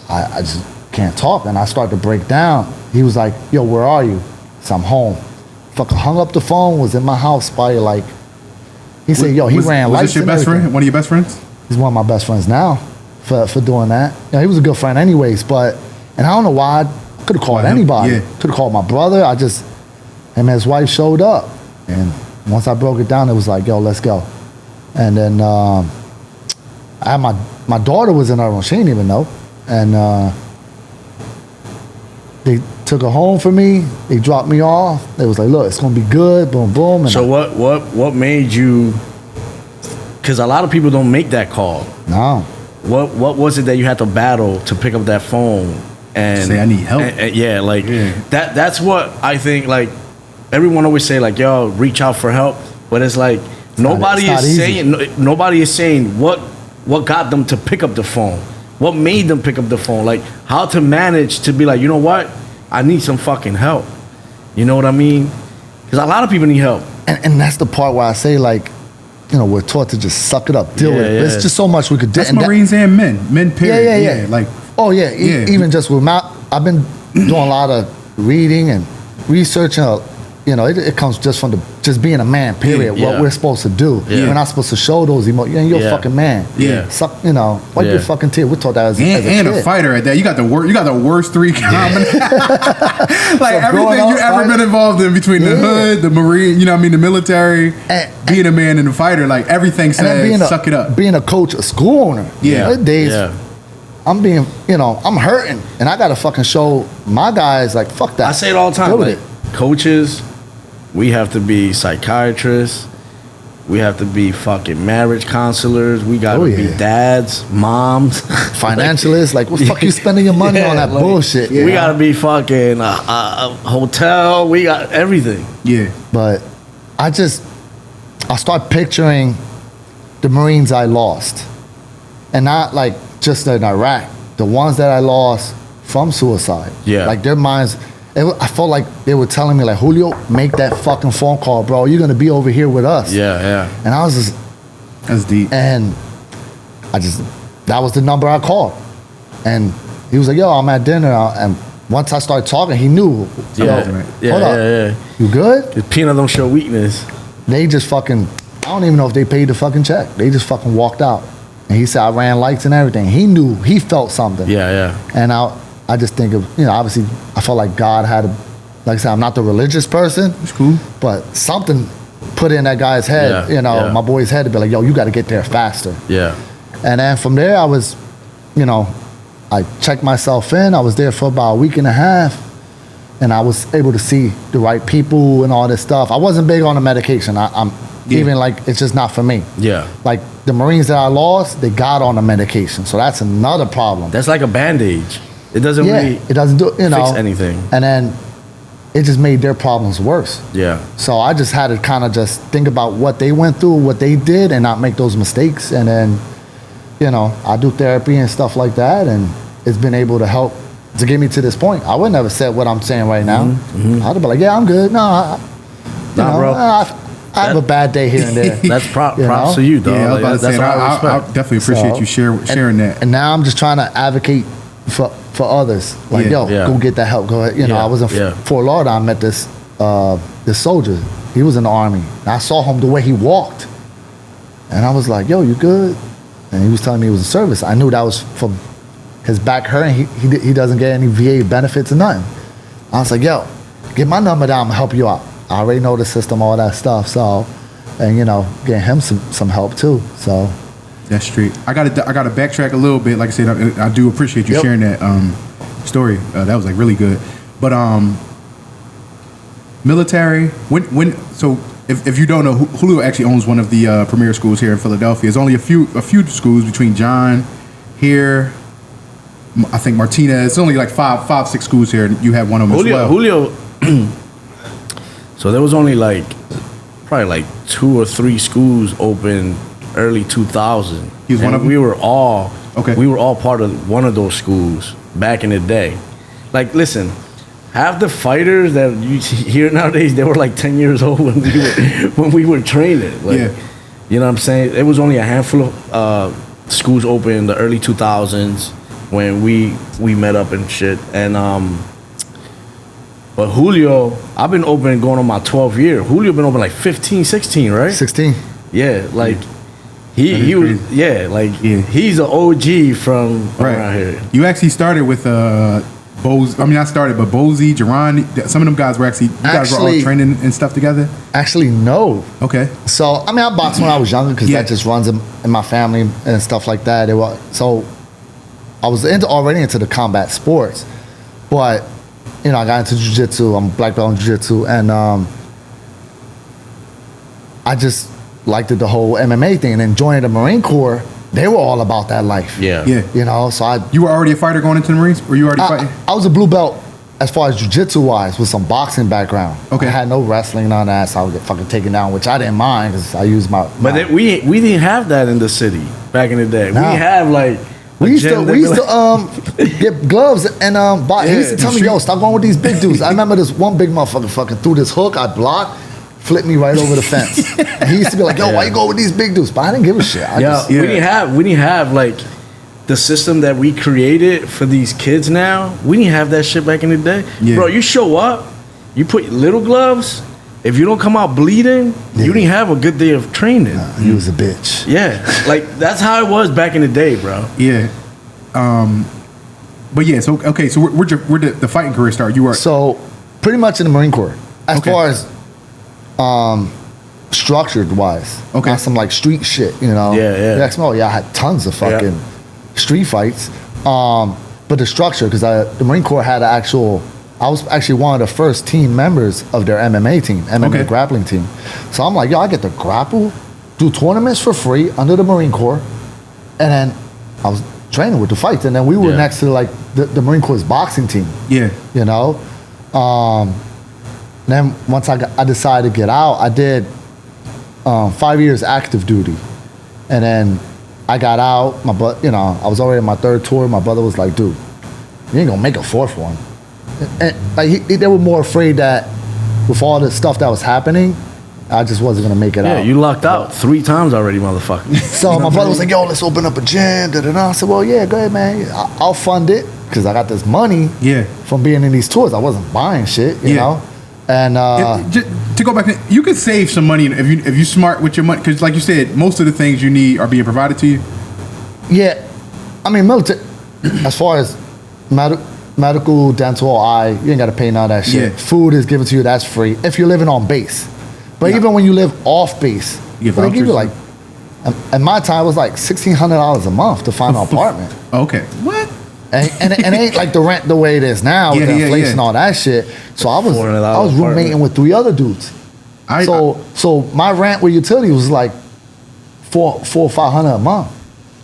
I just can't talk. And I started to break down. He was like, yo, where are you? I said, I'm home. Fucking hung up the phone, was in my house by like, he said, yo, he ran lights. Was this your best friend? One of your best friends? He's one of my best friends now for doing that. You know, he was a good friend anyways, and I don't know why, I could have called anybody. Could have called my brother. Him and his wife showed up. And once I broke it down, it was like, yo, let's go. And then I had my daughter was in her room. She didn't even know. And they took her home for me. They dropped me off. They was like, look, it's going to be good. Boom, boom. And so what made you, because a lot of people don't make that call. No. What was it that you had to battle to pick up that phone and say I need help? That's what I think, like, everyone always say like, yo, reach out for help. But it's like, nobody is saying what got them to pick up the phone. What made them pick up the phone? Like, how to manage to be like, you know what? I need some fucking help. You know what I mean? Because a lot of people need help. And that's the part where I say, like, you know, we're taught to just suck it up, deal with it. There's just so much we could do. That's Marines and men period. Yeah. Like, even just with I've been doing a lot of reading and researching. You know, it comes just from just being a man, period. What we're supposed to do. Yeah. We're not supposed to show those emotions. You're a fucking man. Yeah. Suck, you know, wipe your fucking tear. We're taught that as a kid. A fighter at that. You got the worst three combinations. Like, so everything you ever been involved in between the hood, the Marine, you know what I mean, the military, being a man and a fighter, like, everything says suck it up. Being a coach, a school owner. I'm being, you know, I'm hurting. And I got to fucking show my guys, like, fuck that. I say it all the time. Like, coaches, we have to be psychiatrists. We have to be fucking marriage counselors. We got to be dads, moms. Financialists. Like, what the fuck you spending your money on that bullshit? We got to be fucking a hotel. We got everything. Yeah. But I start picturing the Marines I lost. And not like just in Iraq. The ones that I lost from suicide. Yeah. Like, their minds... I felt like they were telling me, like, Julio, make that fucking phone call, bro. You're going to be over here with us. Yeah. And I was just... That's deep. And that was the number I called. And he was like, yo, I'm at dinner. And once I started talking, he knew. Hold up. You good? The peanut don't show weakness. They just fucking... I don't even know if they paid the fucking check. They just fucking walked out. And he said, I ran lights and everything. He knew. He felt something. Yeah. And I just think of, you know, obviously, I felt like God had like I said, I'm not the religious person. It's cool. But something put in that guy's head, my boy's head to be like, yo, you got to get there faster. Yeah. And then from there, I was, you know, I checked myself in. I was there for about a week and a half. And I was able to see the right people and all this stuff. I wasn't big on the medication. Even like, it's just not for me. Yeah. Like, the Marines that I lost, they got on the medication. So that's another problem. That's like a bandage. It doesn't really it doesn't do, you know, fix anything. And then it just made their problems worse. Yeah. So I just had to kind of just think about what they went through, what they did, and not make those mistakes. And then, you know, I do therapy and stuff like that, and it's been able to help to get me to this point. I would never say what I'm saying right now. I'd be like, yeah, I'm good. No, bro. I have a bad day here and there. That's props to you, dog. Yeah, I was about to say, I definitely appreciate you sharing that. And now I'm just trying to advocate for others. Like, go get that help. Go ahead. You know, I was in Fort Lauderdale. I met this soldier. He was in the Army. And I saw him the way he walked. And I was like, yo, you good? and he was telling me it was a service. I knew that was from his back hurting. He doesn't get any VA benefits or nothing. I was like, yo, get my number down, I'm gonna help you out. I already know the system, all that stuff. So, and you know, getting him some help too. So That's straight. I gotta backtrack a little bit. Like I said, I do appreciate you sharing that story. That was like really good. But military. So if you don't know, Julio actually owns one of the premier schools here in Philadelphia. There's only a few schools between John here. I think Martinez. It's only like five, 6 schools here, and you have one of them as well. Julio. So there was only probably like 2 or 3 schools open early 2000. He was one of them? We were all Okay. We were all part of one of those schools back in the day. Like, listen, half the fighters that you hear nowadays, they were like 10 years old when we were training. Like, Yeah. You know what I'm saying? It was only a handful of schools open in the early 2000s when we met up and shit. And but Julio, I've been open going on my 12th year. Julio been open like 15, 16, right? 16. Yeah, like he was he's an OG from around here. You actually started with Bose. I mean, I started, but Bozy, Jerron, some of them guys were you guys were all training and stuff together. Actually, no. Okay. So I mean, I boxed when I was younger because that just runs in my family and stuff like that. So I was already into the combat sports, but you know, I got into jiu-jitsu. I'm a black belt in jiu-jitsu, and I just liked the whole MMA thing. And then joining the Marine Corps, they were all about that life. Yeah. You know, so You were already a fighter going into the Marines? Were you already fighting? I was a blue belt as far as jiu-jitsu wise with some boxing background. Okay. I had no wrestling on that, so I would get fucking taken down, which I didn't mind because I used my. But we didn't have that in the city back in the day. No. We have like We used to get gloves and box. He used to tell me, yo, stop going with these big dudes. I remember this one big motherfucker fucking threw this hook, I blocked, flipped me right over the fence. And he used to be like, yo, why you go with these big dudes? But I didn't give a shit. We didn't have like the system that we created for these kids now. We didn't have that shit back in the day. Yeah. Bro, you show up, you put little gloves. If you don't come out bleeding, you didn't have a good day of training. You was a bitch. Yeah, like that's how it was back in the day, bro. Yeah. But yeah, so okay, so where'd the fighting career start? You were So pretty much in the Marine Corps. As far as structured wise. Okay. Not some like street shit, you know. Yeah. You ask me, I had tons of fucking street fights. But the structure, because the Marine Corps had I was actually one of the first team members of their MMA team, MMA grappling team. So I'm like, yo, I get to grapple, do tournaments for free under the Marine Corps, and then I was training with the fights, and then we were next to like the Marine Corps' boxing team. Yeah. You know? Then once I decided to get out, I did 5 years active duty. And then I got out, I was already in my 3rd tour. My brother was like, dude, you ain't gonna make a 4th one. And like they were more afraid that with all the stuff that was happening, I just wasn't gonna make it out. Yeah, you locked out 3 times already, motherfucker. So my brother was like, yo, let's open up a gym. Da-da-da. I said, well, yeah, go ahead, man. I'll fund it because I got this money from being in these tours. I wasn't buying shit, you know? And to go back, you could save some money if you smart with your money, because like you said, most of the things you need are being provided to you. Yeah, I mean, military, as far as medical, dental, you ain't got to pay none of that shit. Yeah. Food is given to you, that's free if you're living on base. But even when you live off base, You get they give you vouchers? like, at my time, it was like $1,600 a month to find an apartment. Okay. What? And it ain't like the rent the way it is now with the inflation and all that shit. So I was roommating with 3 other dudes. So my rent with utilities was like $400 or $500 a month.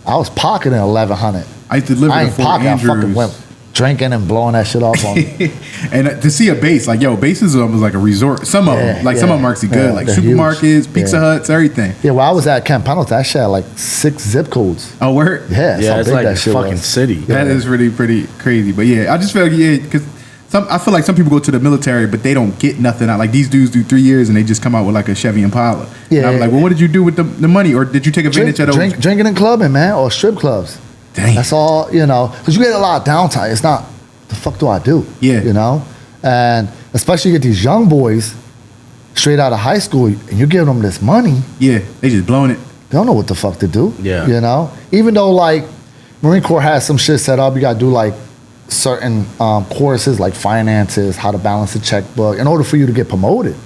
I was pocketing $1,100. I used to live I in ain't Fort pocket. I Andrews. fucking went drinking and blowing that shit off on me. And to see a base, like, yo, bases was like a resort. Some of them, like some of them are actually good, like they're supermarkets, huge. Pizza Huts, everything. Yeah, well, I was at Camp Pendleton. That shit had like 6 zip codes. Oh, word? Yeah, that's how it's big like that a shit fucking was. city. That is really pretty crazy. But yeah, I just feel like, because I feel like some people go to the military, but they don't get nothing out. Like these dudes do 3 years and they just come out with like a Chevy Impala. Yeah. And I'm like, well, what did you do with the money? Or did you take advantage of those? Drinking and clubbing, man, or strip clubs. Dang. That's all, because you get a lot of downtime. It's not, the fuck do I do? Yeah. And especially you get these young boys straight out of high school and you're giving them this money. Yeah, they just blowing it. they don't know what the fuck to do. Yeah. You know? Even though, like, Marine Corps has some shit set up, you got to do, like, certain courses, like finances, how to balance a checkbook, in order for you to get promoted.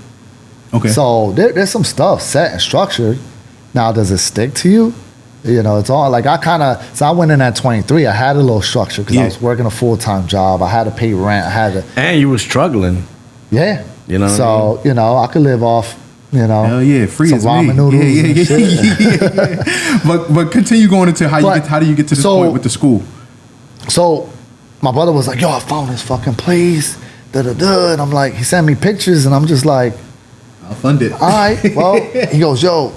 Okay. So there's some stuff set and structured. Now, does it stick to you? You know, it's all like I went in at 23. I had a little structure because I was working a full-time job. I had to pay rent. And you were struggling. Yeah. You know. So, you know, I could live off, you know. Hell yeah, free some as ramen me. noodles and shit. But continue going into how do you get to this point with the school? So my brother was like, yo, I found this fucking place. Da-da-da. And I'm like, he sent me pictures and I'm just like, I'll fund it. all right. Well, he goes, yo,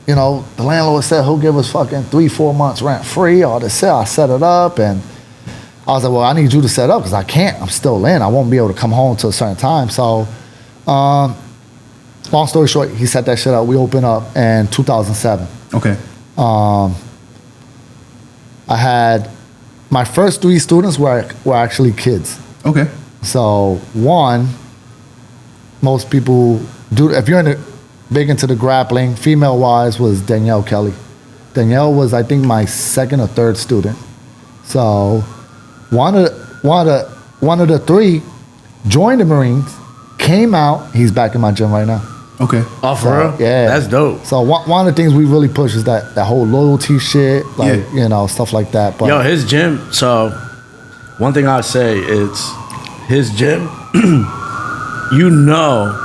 you know, the landlord said he'll give us fucking 3-4 months rent free. All this shit. I set it up and I was like, well, I need you to set up because I can't. I'm still in. I won't be able to come home till a certain time. So, long story short, he set that shit up. We opened up in 2007. Okay. I had my first 3 students were actually kids. Okay. So one, most people do. If you're big into the grappling, female wise, was Danielle Kelly. Danielle was, I think, my second or third student. So one of the 3 joined the Marines, came out. He's back in my gym right now. Okay. Oh, for real? Yeah. That's dope. So one of the things we really push is that whole loyalty shit, like, you know, stuff like that. But Yo, his gym. So one thing I say is his gym. You know.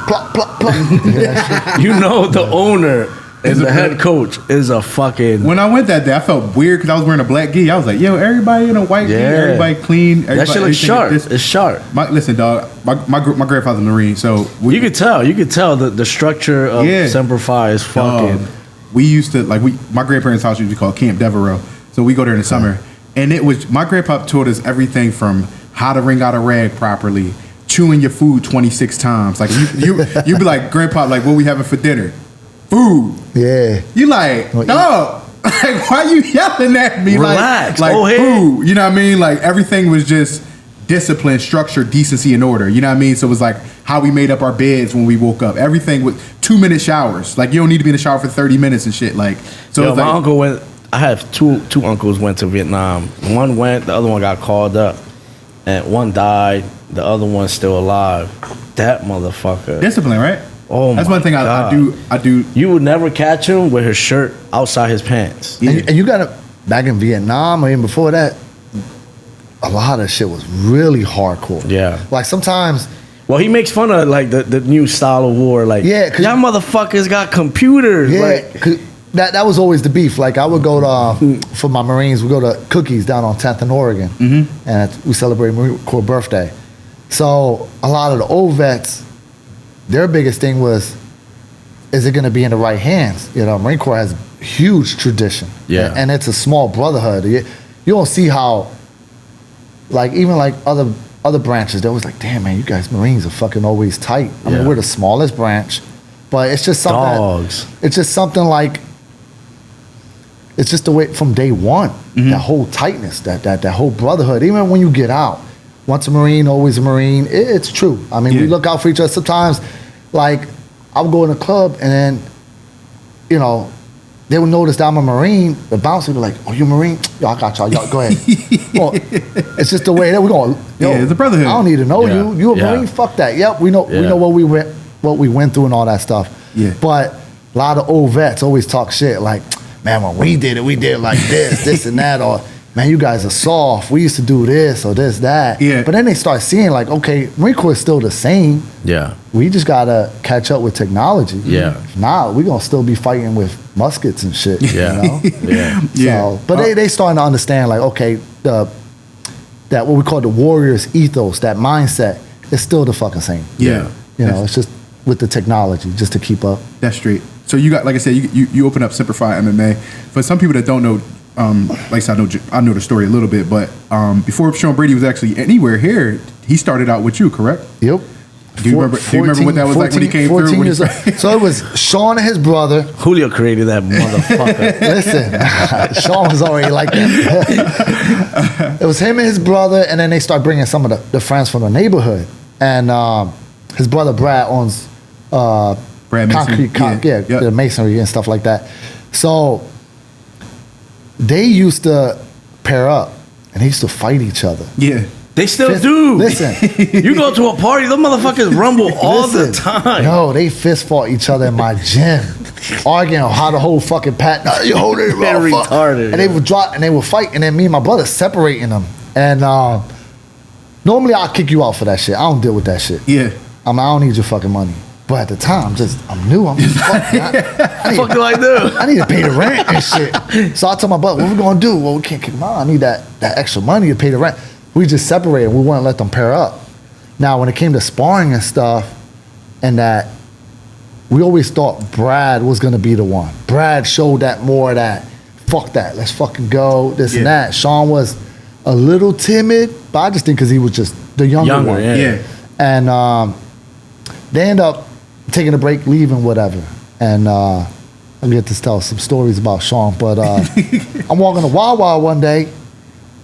plop, plop, plop. You know the owner and the head coach is a fucking. When I went that day, I felt weird because I was wearing a black gi. I was like, yo, everybody in a white gi, everybody clean. Everybody, that shit looks sharp. It's sharp. Listen, dog, my grandfather's a Marine, so You could tell the structure of Semper Fi is fucking. We used to, my grandparents' house used to be called Camp Devereaux. So we go there in the summer. And it was, my grandpa taught us everything from how to wring out a rag properly, chewing your food 26 times. Like, you'd be like, Grandpa, like, what we having for dinner? Food. Yeah. You like, dog, like, why you yelling at me? Relax. Like Go ahead. food. You know what I mean? Like, everything was just discipline, structure, decency, and order. You know what I mean? So it was like how we made up our beds when we woke up. Everything with 2-minute showers. Like, you don't need to be in the shower for 30 minutes and shit. Like, so Yo, it was my like, uncle went. I have two uncles went to Vietnam. One went, the other one got called up, and one died. The other one's still alive. That motherfucker. discipline, right? Oh, that's my one thing God. I do. You would never catch him with his shirt outside his pants. Yeah. And you got to, back in Vietnam or even before that, a lot of shit was really hardcore. Yeah. Like sometimes, Well, he makes fun of like the new style of war. Like, Yeah, 'cause- y'all motherfuckers got computers. yeah, Like, 'cause that was always the beef. Like I would go to, for my Marines, we go to Cookies down on 10th and Oregon. And we celebrate Marine Corps birthday. So a lot of the old vets, their biggest thing was, is it going to be in the right hands? You know, Marine Corps has huge tradition. Yeah. And it's a small brotherhood. You don't see how, like, even like other branches, they're always like, damn, man, you guys Marines are fucking always tight. I mean, Yeah. we're the smallest branch, but it's just something. dogs. It's just something like, it's just the way from day one, that whole tightness, that whole brotherhood. Even when you get out, once a Marine, always a Marine. It's true. I mean, we Yeah. look out for each other. Sometimes, like, I would go in a club and then, you know, they would notice that I'm a Marine. The bouncer would be like, "Oh, you Marine? Yo, I got y'all. Y'all go ahead." Well, it's just the way that we're going. Yo, Yeah, it's a brotherhood. I don't need to know Yeah. you. You a Yeah. Marine? Fuck that. Yep, we know. We Yeah. know what we went through and all that stuff. Yeah. But a lot of old vets always talk shit like, "Man, when we did it like this and that," or "Man, you guys are soft. We used to do this or this, that." Yeah. But then they start seeing like, okay, Marine Corps is still the same. Yeah. We just gotta catch up with technology. Yeah. If not, we're gonna still be fighting with muskets and shit. Yeah. You know? Yeah. Yeah. So, but they starting to understand like, okay, that what we call the warrior's ethos, that mindset, is still the fucking same. Yeah. You know, it's just with the technology, just to keep up. That's straight. So you got, like I said, you open up Simplify MMA. For some people that don't know, like I said, I know the story a little bit, but before Sean Brady was actually anywhere here, he started out with you, correct? Yep. Do you remember what that was like when he came 14 through? years old. So it was Sean and his brother. Julio created that motherfucker. Listen, Sean was already like that. It was him and his brother, and then they start bringing some of the friends from the neighborhood. And his brother Brad owns Brad Mason. concrete, Yeah. Yep. the masonry and stuff like that. So they used to pair up and they used to fight each other. Yeah. They still Fist- do. Listen. You go to a party, those motherfuckers rumble all the time. No, they fist fought each other in my gym, arguing on how to hold fucking pat. No, you hold it, They're motherfucker. retarded, And they would drop and they would fight, and then me and my brother separating them. And normally I'll kick you out for that shit. I don't deal with that shit. Yeah. I don't need your fucking money. But at the time, I'm new. I'm just fucking. Fuck do I do? I need to pay the rent and shit. So I told my brother, what we gonna do? Well, we can't kick them out. I need that extra money to pay the rent. We just separated. We wouldn't let them pair up. Now, when it came to sparring and stuff, and that, we always thought Brad was gonna be the one. Brad showed that more that, fuck that, let's fucking go, this and that. Sean was a little timid, but I just think because he was just the younger one. Yeah. And they end up taking a break, leaving, whatever. And I get to tell some stories about Sean, but I'm walking to Wawa one day,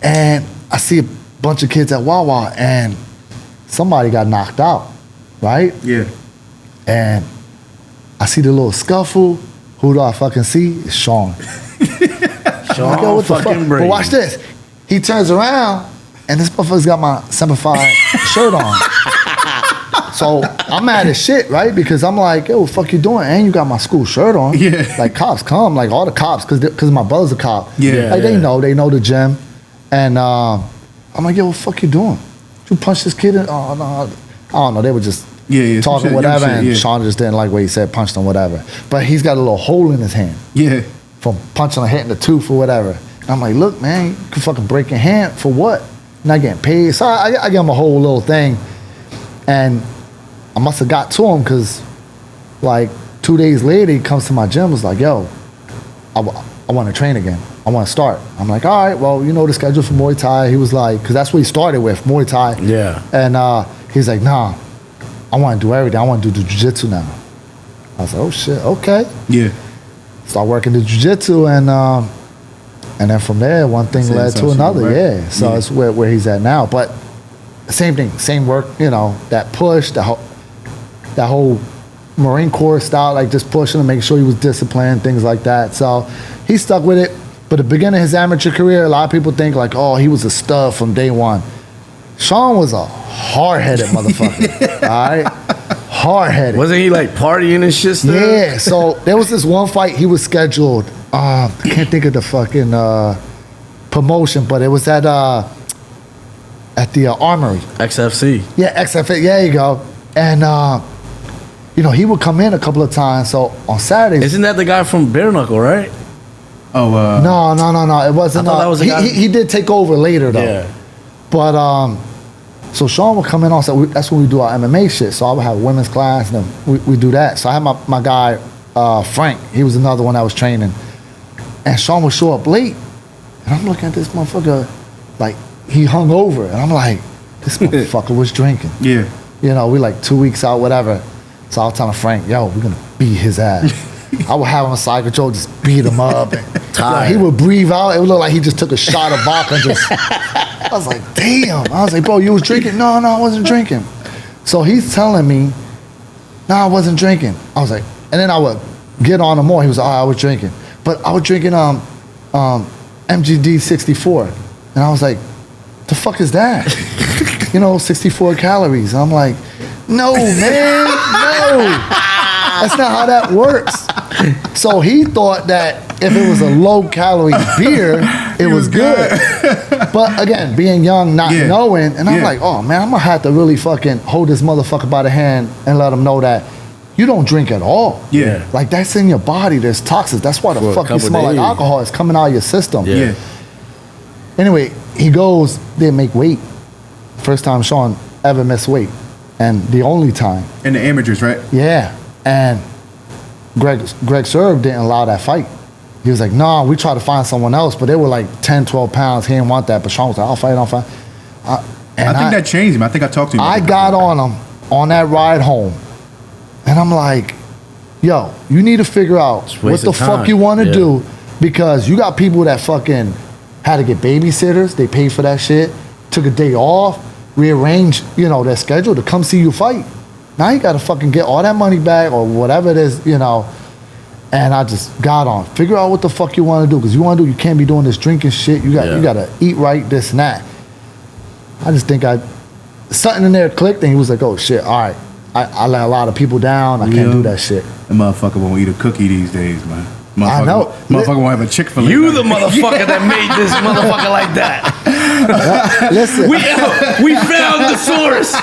and I see a bunch of kids at Wawa, and somebody got knocked out, right? Yeah. And I see the little scuffle. Who do I fucking see? It's Sean. Sean Like, yo, what the fuck? fucking But Brady. watch this. He turns around, and this motherfucker's got my Semper Fi shirt on. So I'm mad as shit, right? Because I'm like, yo, what the fuck you doing? And you got my school shirt on. Yeah. Like, cops come, like all the cops, because my brother's a cop. Yeah. Like, they know the gym. And I'm like, yo, what the fuck you doing? You punch this kid in? Oh, no. I don't know. They were just Yeah, some talking shit, whatever, young shit, and yeah. Sean just didn't like what he said, punched him, whatever. But he's got a little hole in his hand Yeah. from punching or hitting the tooth or whatever. And I'm like, look, man, you can fucking break your hand for what? Not getting paid. So I give him a whole little thing. And I must have got to him because, like, 2 days later, he comes to my gym, was like, yo, I want to train again. I want to start. I'm like, all right, well, you know the schedule for Muay Thai. He was like, because that's what he started with, Muay Thai. Yeah. And he's like, nah, I want to do everything. I want to do the jiu-jitsu now. I was like, oh, shit, okay. Yeah. Start working the jiu-jitsu, and then from there, one thing Same led to stuff, another. right? Yeah, so Yeah. it's where he's at now. But same thing, same work. You know, that push, that whole Marine Corps style, like just pushing to make sure he was disciplined, things like that. So he stuck with it. But the beginning of his amateur career, a lot of people think like, oh, he was a stud from day one. Sean was a hard-headed motherfucker. All right, hard-headed. Wasn't he like partying and shit still? Yeah, so there was this one fight he was scheduled. I can't think of the fucking promotion, but it was at the Armory. XFC. Yeah, XFA. Yeah, you go. And you know, he would come in a couple of times. So on Saturdays, Isn't that the guy from Bare Knuckle, right? Oh, no, it wasn't. I thought that was the guy- he did take over later though. Yeah. But so Sean would come in on Saturday. That's when we do our MMA shit. So I would have a women's class, and then we do that. So I had my guy Frank. He was another one that was training. And Sean would show up late. And I'm looking at this motherfucker like he hung over. And I'm like, this motherfucker was drinking. yeah. You know, we like 2 weeks out, whatever. So I was telling Frank, yo, we're going to beat his ass. I would have him on side control, just beat him up. And, yo, he would breathe out. It would look like he just took a shot of vodka. I was like, damn. I was like, bro, you was drinking? No, I wasn't drinking. So he's telling me, no, I wasn't drinking. I was like, and then I would get on him more. He was like, oh, I was drinking. But I was drinking MGD 64. And I was like, the fuck is that? 64 calories. I'm like, no, man, no. That's not how that works. So he thought that if it was a low-calorie beer, it was good. But again, being young, not knowing, and I'm like, oh, man, I'm going to have to really fucking hold this motherfucker by the hand and let him know that you don't drink at all. Yeah. Like, that's in your body. There's toxins. That's why the For a fuck you couple smell like days. alcohol. It's coming out of your system. Yeah. Anyway, he goes, didn't make weight. First time Sean ever missed weight. And the only time. And the amateurs, right? Yeah. And Greg Serb didn't allow that fight. He was like, no, we tried to find someone else, but they were like 10, 12 pounds. He didn't want that. But Sean was like, I'll fight. And I think that changed him. I think I talked to him. I got on him on that ride home. And I'm like, yo, you need to figure out It's a what waste the of time. fuck you want to Yeah. do, because you got people that fucking had to get babysitters. They paid for that shit. Took a day off, rearranged, their schedule to come see you fight. Now you got to fucking get all that money back or whatever it is, And I just got on. Figure out what the fuck you want to do, because you can't be doing this drinking shit. You got to eat right, this and that. I just think something in there clicked, and he was like, "Oh shit, all right, I let a lot of people down. I can't do that shit." The motherfucker won't eat a cookie these days, man. I know. Motherfucker won't have a Chick-fil-A. You the motherfucker that made this motherfucker like that. Listen, We found the source.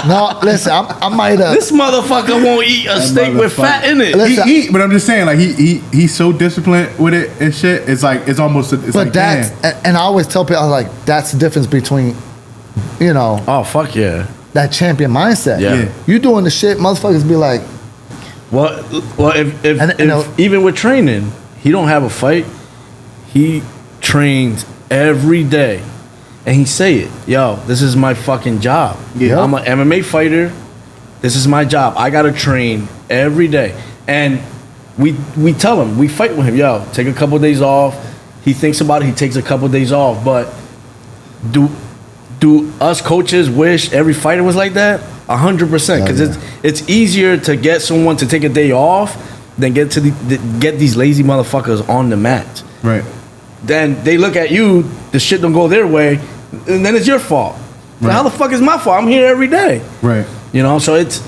no, listen, I might have. This motherfucker won't eat a steak with fat in it. Listen, He eat, but I'm just saying, like he's so disciplined with it and shit. It's like it's almost. It's But like, that's, damn. and I always tell people, I was like, that's the difference between, Oh fuck yeah. that champion mindset. Yeah. You doing the shit, motherfuckers be like, Well, if And even with training, he don't have a fight. He trains every day, and he say it, "Yo, this is my fucking job. Yeah. I'm an MMA fighter. This is my job. I gotta train every day." And we tell him, we fight with him, "Yo, take a couple days off." He thinks about it. He takes a couple days off. But do us coaches wish every fighter was like that? 100%, because it's easier to get someone to take a day off than get these lazy motherfuckers on the mat. Right. Then they look at you, the shit don't go their way, and then it's your fault. So Right. how the fuck is my fault? I'm here every day. Right. You know, so it's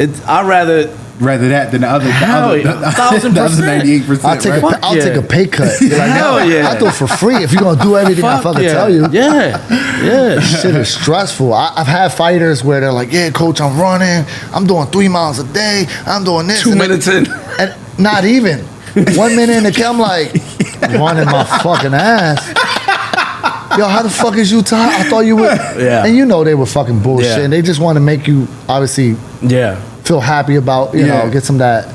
I'd rather that than the other. Hell yeah, 1,000%. The other 98%. I'll take a pay cut. You're like, Hell yeah. I'll do it for free if you're gonna do everything I fucking yeah. tell you. Yeah. Shit is stressful. I've had fighters where they're like, "Yeah, coach, I'm running. I'm doing 3 miles a day. I'm doing this." 2 minutes in. And not even 1 minute in the camp, I'm like, running my fucking ass. Yo, how the fuck is you tired? I thought you would. Yeah. And you know they were fucking bullshit. Yeah. And they just want to make you obviously Yeah. feel happy about, you know, get some of that,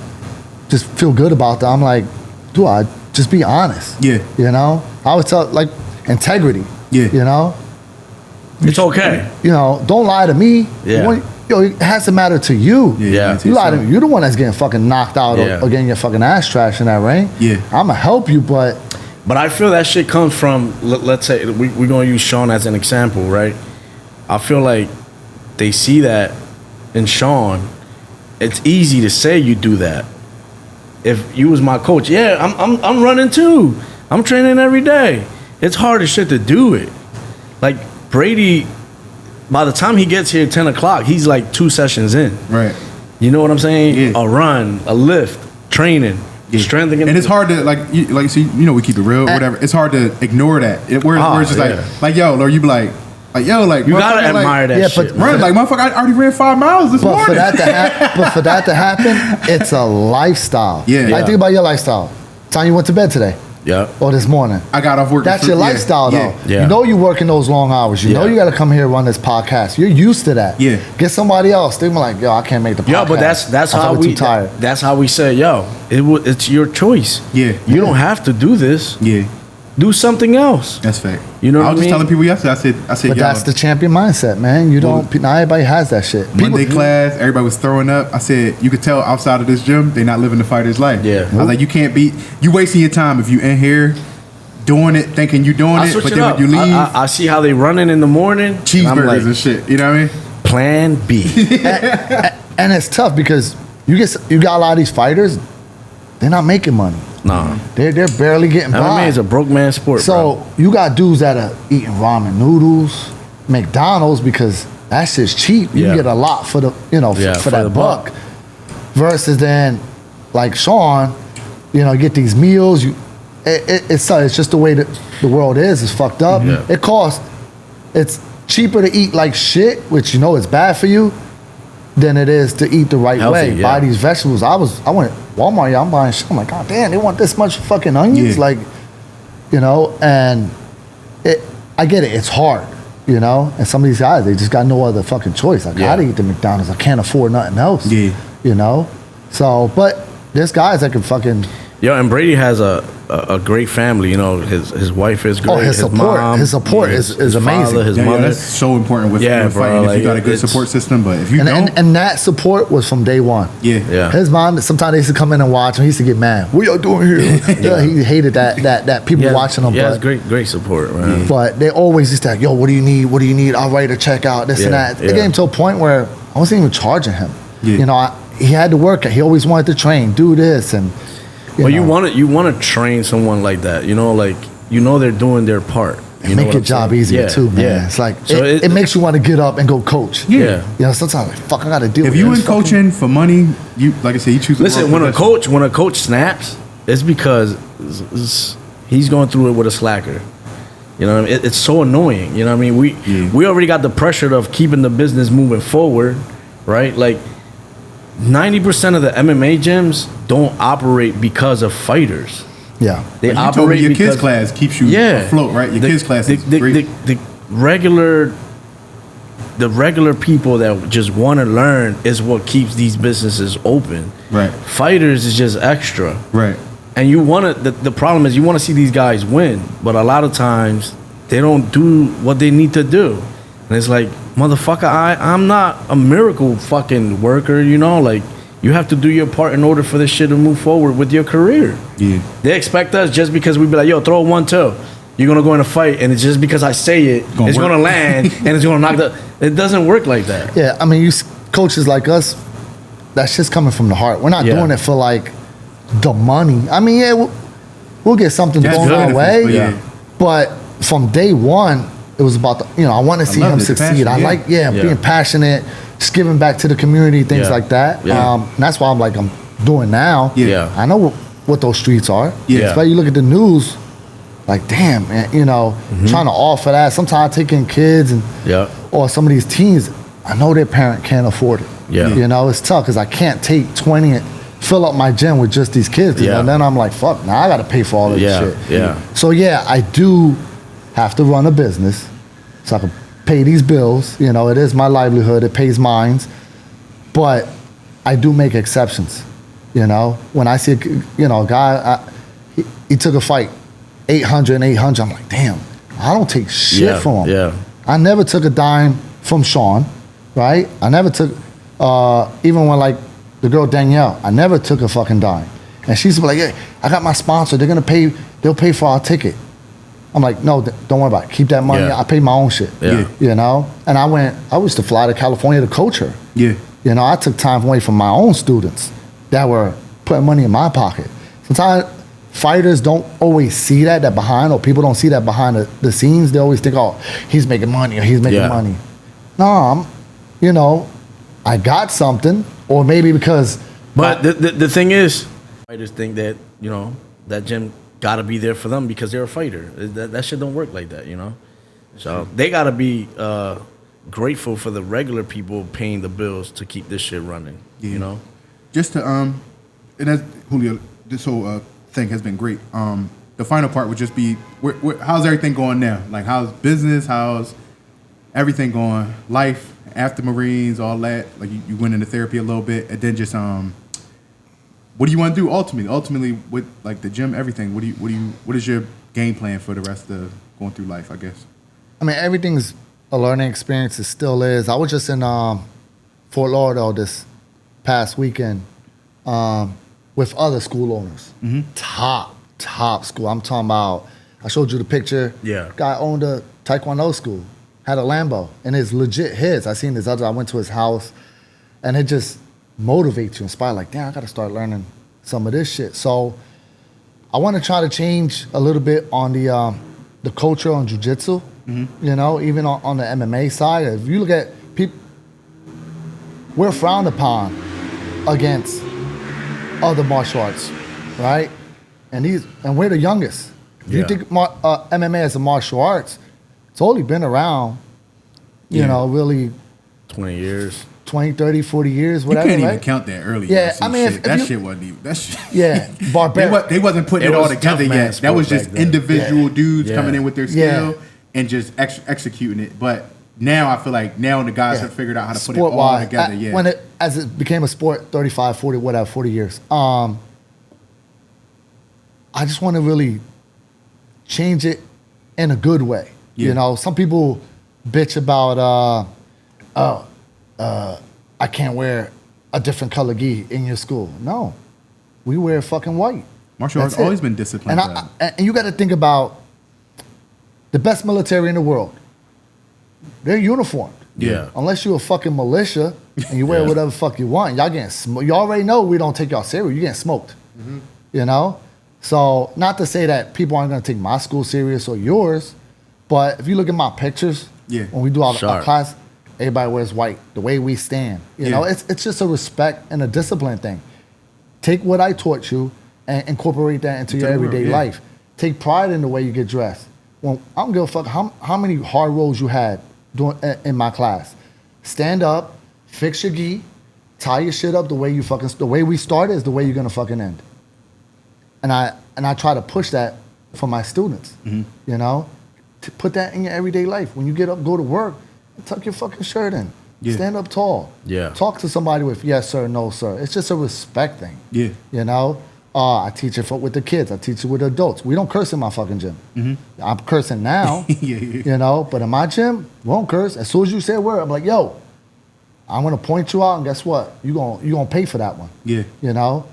just feel good about that. I'm like, dude, just be honest. Yeah. You know? I always tell, like, integrity. Yeah. You know? It's okay. You know, don't lie to me. Yeah. It has to matter to you. Yeah. You lie to me. You're the one that's getting fucking knocked out Yeah. or getting your fucking ass trashed in that ring. Yeah. I'm going to help you, but But I feel that shit comes from, let's say, we're going to use Sean as an example, right? I feel like they see that in Sean. It's easy to say you do that. If you was my coach, yeah, I'm running too. I'm training every day. It's hard as shit to do it. Like Brady, by the time he gets here at 10 o'clock, he's like 2 sessions in. Right. You know what I'm saying? Yeah. A run, a lift, training, strength again. And it's hard to see, you know, we keep it real, whatever. It's hard to ignore that. Where it's just like yo, or you be like yo, like you gotta admire that yeah, shit. but- man. Run, like motherfucker, I already ran 5 miles this But morning. for that to happen, it's a lifestyle. Yeah. Like, think about your lifestyle. Time you went to bed today Yeah. or this morning. I got off work. That's your lifestyle, though. Yeah. You know you're working those long hours. You know Yeah. you got to come here and run this podcast. You're used to that. Yeah. Get somebody else. They're like, yo, I can't make the podcast. Yeah, but that's I how thought we. too tired. That's how we say, yo, it's your choice. Yeah. You don't have to do this. Yeah, Do something else. that's fact. You know I what was I just mean? telling people yesterday. I said, But yo, that's the champion mindset, man. You don't. Not everybody has that shit. Monday class, everybody was throwing up. I said, you could tell outside of this gym, they not living the fighter's life. Yeah. I was like, you wasting your time if you in here doing it, thinking you doing I it, switch but it then up. when you leave, I see how they running in the morning. and I'm cheeseburgers like, and shit. You know what I mean? Plan B. And it's tough because you got a lot of these fighters. They're not making money. Nah. They're barely getting by. MMA is a broke man sport, So bro. you got dudes that are eating ramen noodles, McDonald's, because that shit's cheap. You Yeah. can get a lot for the for the that buck. Versus then, like Sean, get these meals. It's just the way that the world is. It's fucked up. Yeah. It's cheaper to eat like shit, which is bad for you, than it is to eat the right Healthy, way. yeah. Buy these vegetables. I went Walmart. Yeah, I'm buying shit. I'm like, God damn, they want this much fucking onions, Yeah. and I get it. It's hard, And some of these guys, they just got no other fucking choice. I gotta eat the McDonald's. I can't afford nothing else. Yeah. So, but there's guys that can fucking. Yo, and Brady has a great family. His wife is great. His support- mom, his support is his amazing. Father, his Yeah, mother. that's so important with Yeah, with bro, fighting. If like, you got a good it's- support system, but if you And, don't, and that support was from day one. yeah. His mom, sometimes they used to come in and watch him. He used to get mad. What y'all doing here? Yeah, he hated that people watching him. Yeah, but, it's great support, man. but they always used to like, yo, what do you need? What do you need? I'll write a check out, this and Yeah, that. It came to a point where I wasn't even charging him. Yeah. He had to work. He always wanted to train, do this. And Well, you want to train someone like that. You know, like they're doing their part. You know make your job saying? easier Yeah, too, man. yeah. It's like So it makes you want to get up and go coach. Yeah. You know, sometimes like fuck, I got to deal. If with you this in coaching for money, you like I said, you choose. Listen, when a coach snaps, it's because he's going through it with a slacker. You know what I mean? It's so annoying. You know what I mean? We already got the pressure of keeping the business moving forward, right? Like 90% of the MMA gyms don't operate because of fighters. Yeah, They you operate told me your because kids class keeps you afloat, right? Your kids class is great. The regular people that just want to learn is what keeps these businesses open. Right. Fighters is just extra. Right. And you want to. The problem is you want to see these guys win, but a lot of times they don't do what they need to do, and it's like, motherfucker, I'm not a miracle fucking worker. You know, like. You have to do your part in order for this shit to move forward with your career. Yeah. They expect us just because we be like, yo, throw a 1-2. You're going to go in a fight, and it's just because I say it, it's going to land, and it's going to knock the... It doesn't work like that. Yeah, I mean, coaches like us, that shit's coming from the heart. We're not doing it for, like, the money. I mean, yeah, we'll get something thrown our way. But from day one, it was about the... I want to see him succeed. I like, being passionate, just giving back to the community, things like that. And that's why I'm doing now. Yeah. I know what those streets are. Yeah. Especially you look at the news, like, damn, man, trying to offer that. Sometimes I take in kids or some of these teens, I know their parent can't afford it. Yeah. It's tough because I can't take 20 and fill up my gym with just these kids. And then I'm like, fuck, now I got to pay for all of this shit. Yeah. So, I do have to run a business so I can pay these bills. It is my livelihood. It pays mines. But I do make exceptions. When I see a guy, he took a fight, 800 and 800. I'm like, damn, I don't take shit from him. Yeah. I never took a dime from Sean, right? I never took, even when like the girl Danielle, I never took a fucking dime. And she's like, hey, I got my sponsor. They'll pay for our ticket. I'm like, no, don't worry about it. Keep that money. I pay my own shit. And I used to fly to California to coach her. I took time away from my own students that were putting money in my pocket. Sometimes fighters don't always see that behind, or people don't see that behind the scenes. They always think, oh, he's making money or he's making money. No, I got something, or maybe because. But the thing is, fighters think that, that gym got to be there for them because they're a fighter. That shit don't work like that, So they got to be grateful for the regular people paying the bills to keep this shit running, Just to, and as Julio, this whole thing has been great. The final part would just be, how's everything going now? Like, how's business? How's everything going? Life, after Marines, all that. Like, you went into therapy a little bit, and then just, what do you want to do ultimately? Ultimately, with like the gym, everything. What is your game plan for the rest of going through life? I guess. I mean, everything's a learning experience. It still is. I was just in Fort Lauderdale this past weekend with other school owners. Top school. I'm talking about. I showed you the picture. Yeah. Guy owned a Taekwondo school. Had a Lambo, and it's legit his. I seen this other. I went to his house, and it just motivates you, inspire. Like, damn, I got to start learning some of this shit. So I want to try to change a little bit on the culture on jiu-jitsu. Even on the MMA side. If you look at people, we're frowned upon against other martial arts, right? And we're the youngest. If you think MMA as a martial arts, it's only been around, really 20 years. 20, 30, 40 years, whatever. You can't right? even count that early. Yeah, I mean, shit wasn't even. That shit. Yeah, barbaric. They wasn't putting it all together yet. That was just individual dudes coming in with their skill and just executing it. But now I feel like the guys have figured out how to put it all together. As it became a sport, 35, 40, whatever, 40 years. I just want to really change it in a good way. Some people bitch about, I can't wear a different color gi in your school. No, we wear fucking white. Martial arts always been disciplined. And you got to think about the best military in the world. They're uniformed. Yeah. Unless you're a fucking militia and you wear whatever fuck you want, y'all getting smoked. You already know we don't take y'all serious. You're getting smoked. you know? So not to say that people aren't going to take my school serious or yours, but if you look at my pictures, Yeah. when we do our Sharp. class, everybody wears white, the way we stand. You know, Yeah. it's just a respect and a discipline thing. Take what I taught you and incorporate that into your the world, everyday yeah. life. Take pride in the way you get dressed. Well, I don't give a fuck how many hard roles you had in my class. Stand up, fix your gi, tie your shit up the way we started is the way you're gonna fucking end. And I try to push that for my students. Mm-hmm. You know, to put that in your everyday life. When you get up, go to work, tuck your fucking shirt in. Yeah. Stand up tall. Yeah. Talk to somebody with yes sir, no sir. It's just a respect thing. Yeah. You know, I teach it with the kids. I teach it with adults. We don't curse in my fucking gym. I'm cursing now. Yeah. You know, but in my gym, we don't curse. As soon as you say a word, I'm like, yo, I'm gonna point you out, and guess what? You gonna pay for that one. Yeah. You know,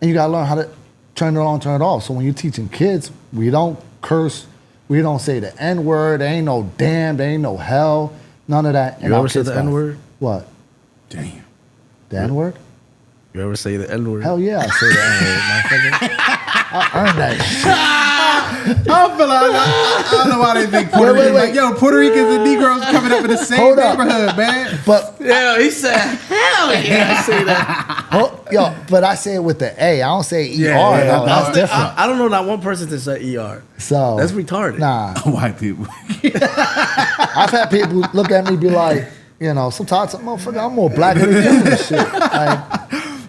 and you gotta learn how to turn it on, turn it off. So when you're teaching kids, we don't curse. We don't say the N word. There ain't no damn. There ain't no hell. None of that. You ever say the N word? What? Damn. The N word? You ever say the N word? Hell yeah, I say the N word, motherfucker. I earned that shit. I feel like I don't know why they think Puerto Wait, Ricans. wait. Like, yo, Puerto Ricans and Negroes coming up in the same Hold up. neighborhood, man. But Yeah, he said, hell yeah, I say that. but I say it with the A. I don't say ER. Yeah, yeah, though. That's no, different. I don't know not one person to say ER. So That's retarded. Nah, White people. I've had people look at me be like, you know, sometimes motherfucker, I'm more black than you and shit. Like,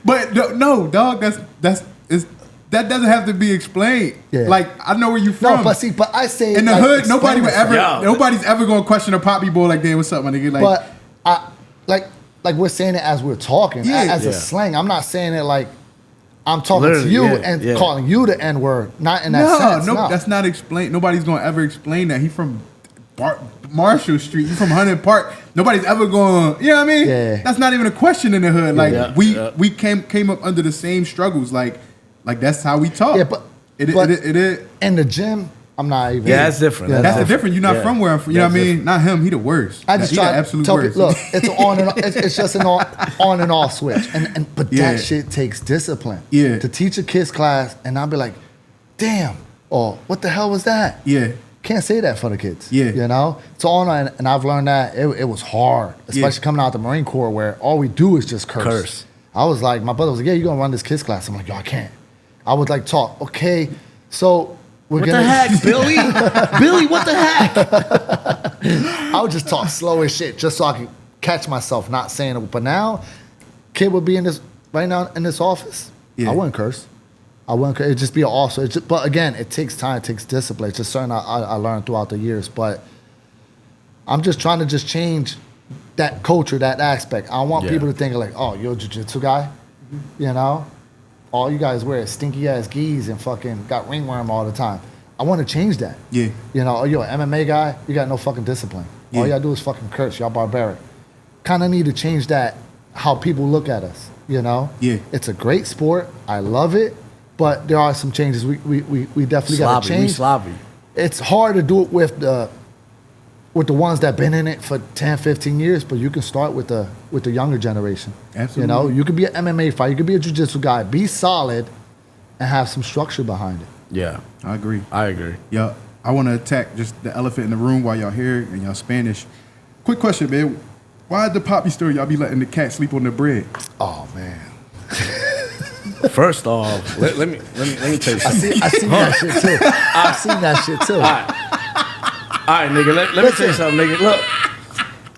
But no, dog. That doesn't have to be explained. Yeah. Like, I know where you from. no, but I say in the like, hood, nobody explain would yourself. ever. Yo. Nobody's ever gonna question a poppy boy like, "Damn, what's up, my nigga?" Like, But I like we're saying it as we're talking, Yeah. as a Yeah. slang. I'm not saying it like I'm talking Literally, to you yeah, and yeah. calling you the N word. Not in that sense. no, No, that's not explained. Nobody's gonna ever explain that. He from Marshall Street. You from Huntington Park. Nobody's ever going. You know what I mean? Yeah. That's not even a question in the hood. Like Yeah. we came up under the same struggles. Like that's how we talk. Yeah, but- it is. in the gym, I'm not even. Yeah, that's different. Yeah, That's the no. difference. You're not Yeah. from where I'm from. You know what I That's mean? different. Not him. He the worst. I just He try the to absolute tell worst. people, look, it's on and off, it's just an on and off switch. But Yeah. that shit takes discipline. Yeah. To teach a kids class and I'll be like, damn, or what the hell was that? Yeah. Can't say that for the kids. Yeah. You know? It's on and I've learned that it was hard, especially Yeah. coming out the Marine Corps where all we do is just curse. Curse. I was like, my brother was like, yeah, you're gonna run this kids class. I'm like, yo, I can't. I would like talk, okay, so we're What gonna the heck, Billy? Billy, what the heck? I would just talk slow as shit just so I could catch myself not saying it. But now, kid would be in this right now in this office. Yeah. I wouldn't curse. It'd just be an officer. But again, it takes time. It takes discipline. It's just something I learned throughout the years. But I'm just trying to just change that culture, that aspect. I want Yeah. people to think like, oh, you're a jiu-jitsu guy, you know? All you guys wear is stinky ass gis and fucking got ringworm all the time. I want to change that. Yeah. You know, oh, you're an MMA guy, you got no fucking discipline. All Yeah. y'all do is fucking curse. Y'all barbaric. Kind of need to change that, how people look at us, you know? Yeah. It's a great sport. I love it. But there are some changes we definitely got to We change. sloppy. It's hard to do it with the ones that been in it for 10, 15 years, but you can start with the younger generation. Absolutely. You know, you could be an MMA fighter, you could be a jiu-jitsu guy, be solid and have some structure behind it. Yeah, I agree. I agree. Yo, I want to attack just the elephant in the room while y'all here and y'all Spanish. Quick question, man. Why at the poppy store y'all be letting the cat sleep on the bread? Oh man. First off, let me tell you something. I seen that shit too. I seen that shit too. All right, nigga, let me tell you something, nigga. Look,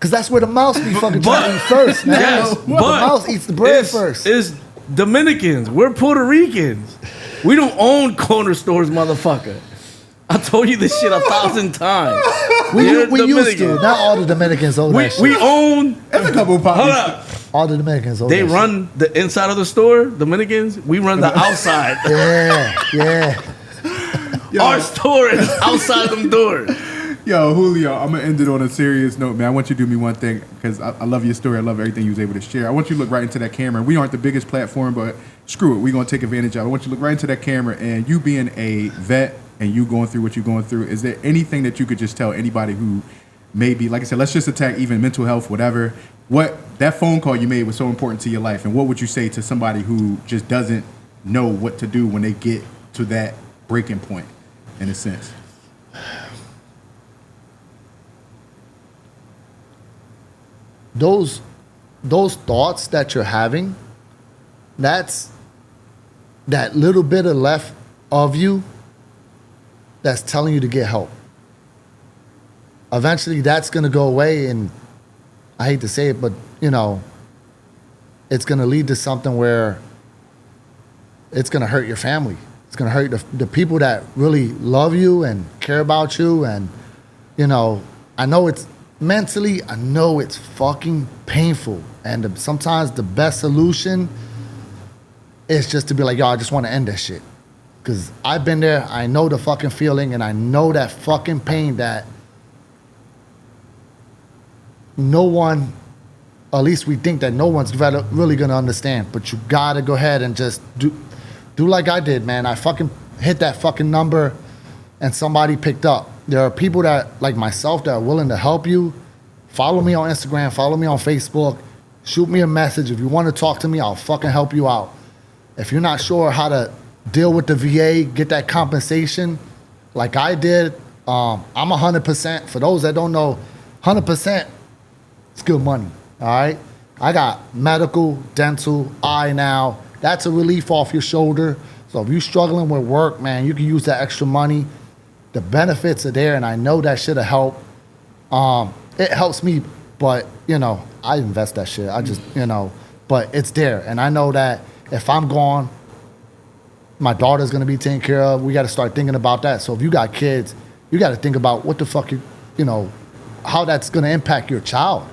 Cause that's where the mouse be fucking trying to eat first, man. yes, The but mouse eats the bread it's- first. It's Dominicans. We're Puerto Ricans. We don't own corner stores, motherfucker. I told you this shit 1,000 times. We We're used to. Dominicans. Not all the Dominicans own that shit. We own. There's a couple of Hold poppies. up. All the Dominicans own They that run the inside of the store, Dominicans. We run the outside. shit. Yeah. Our store is outside them doors. Yo, Julio, I'm gonna end it on a serious note, man. I want you to do me one thing because I love your story. I love everything you was able to share. I want you to look right into that camera. We aren't the biggest platform, but screw it, we're gonna take advantage of it. I want you to look right into that camera, and you being a vet and you going through what you're going through. Is there anything that you could just tell anybody who maybe, like I said, let's just attack even mental health, whatever. What that phone call you made was so important to your life, and what would you say to somebody who just doesn't know what to do when they get to that breaking point, in a sense? Those thoughts that you're having, that's that little bit of left of you that's telling you to get help. Eventually that's gonna go away, and I hate to say it, but it's gonna lead to something where it's gonna hurt your family. It's gonna hurt the people that really love you and care about you. And I know it's mentally, I know it's fucking painful. And sometimes the best solution is just to be like, yo, I just want to end this shit. Because I've been there, I know the fucking feeling, and I know that fucking pain that no one, or at least we think that no one's really gonna understand. But you gotta go ahead and just do like I did, man. I fucking hit that fucking number and somebody picked up. There are people that, like myself, that are willing to help you. Follow me on Instagram, follow me on Facebook, shoot me a message. If you want to talk to me, I'll fucking help you out. If you're not sure how to deal with the VA, get that compensation like I did, I'm 100%. For those that don't know, 100%, it's good money, all right? I got medical, dental, eye now. That's a relief off your shoulder. So if you're struggling with work, man, you can use that extra money. The benefits are there, and I know that shit'll help. It helps me, but, I invest that shit. I just, but it's there. And I know that if I'm gone, my daughter's gonna be taken care of. We gotta start thinking about that. So if you got kids, you gotta think about what the fuck how that's gonna impact your child,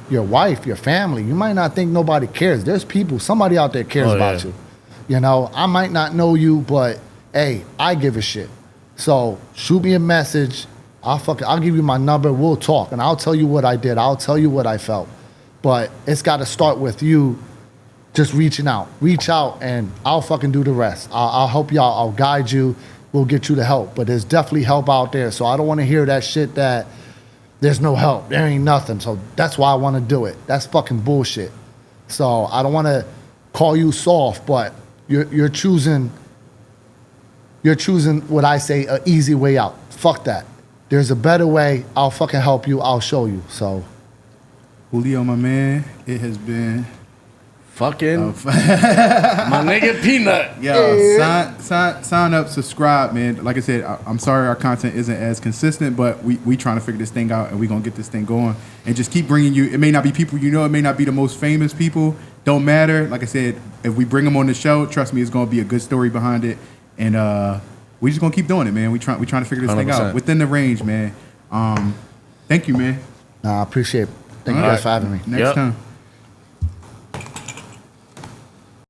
your wife, your family. You might not think nobody cares. There's people, somebody out there cares about you. I might not know you, but hey, I give a shit. So shoot me a message. I'll give you my number. We'll talk, and I'll tell you what I did. I'll tell you what I felt. But it's got to start with you just reaching out. Reach out, and I'll fucking do the rest. I'll help you out. I'll guide you. We'll get you the help. But there's definitely help out there. So I don't want to hear that shit that there's no help. There ain't nothing. So that's why I want to do it. That's fucking bullshit. So I don't want to call you soft, but you're choosing what I say an easy way out. Fuck that. There's a better way. I'll fucking help you. I'll show you. So, Julio, my man, it has been fucking my nigga Peanut. Yo, sign up, subscribe, man. Like I said, I'm sorry our content isn't as consistent, but we trying to figure this thing out, and we gonna get this thing going and just keep bringing you. It may not be people it may not be the most famous people. Don't matter. Like I said, if we bring them on the show, trust me, it's gonna be a good story behind it, and we just gonna keep doing it, man. We trying to figure this 100%. Thing out within the range, man. Thank you, man. I appreciate it. Thank you guys for having me. Next time.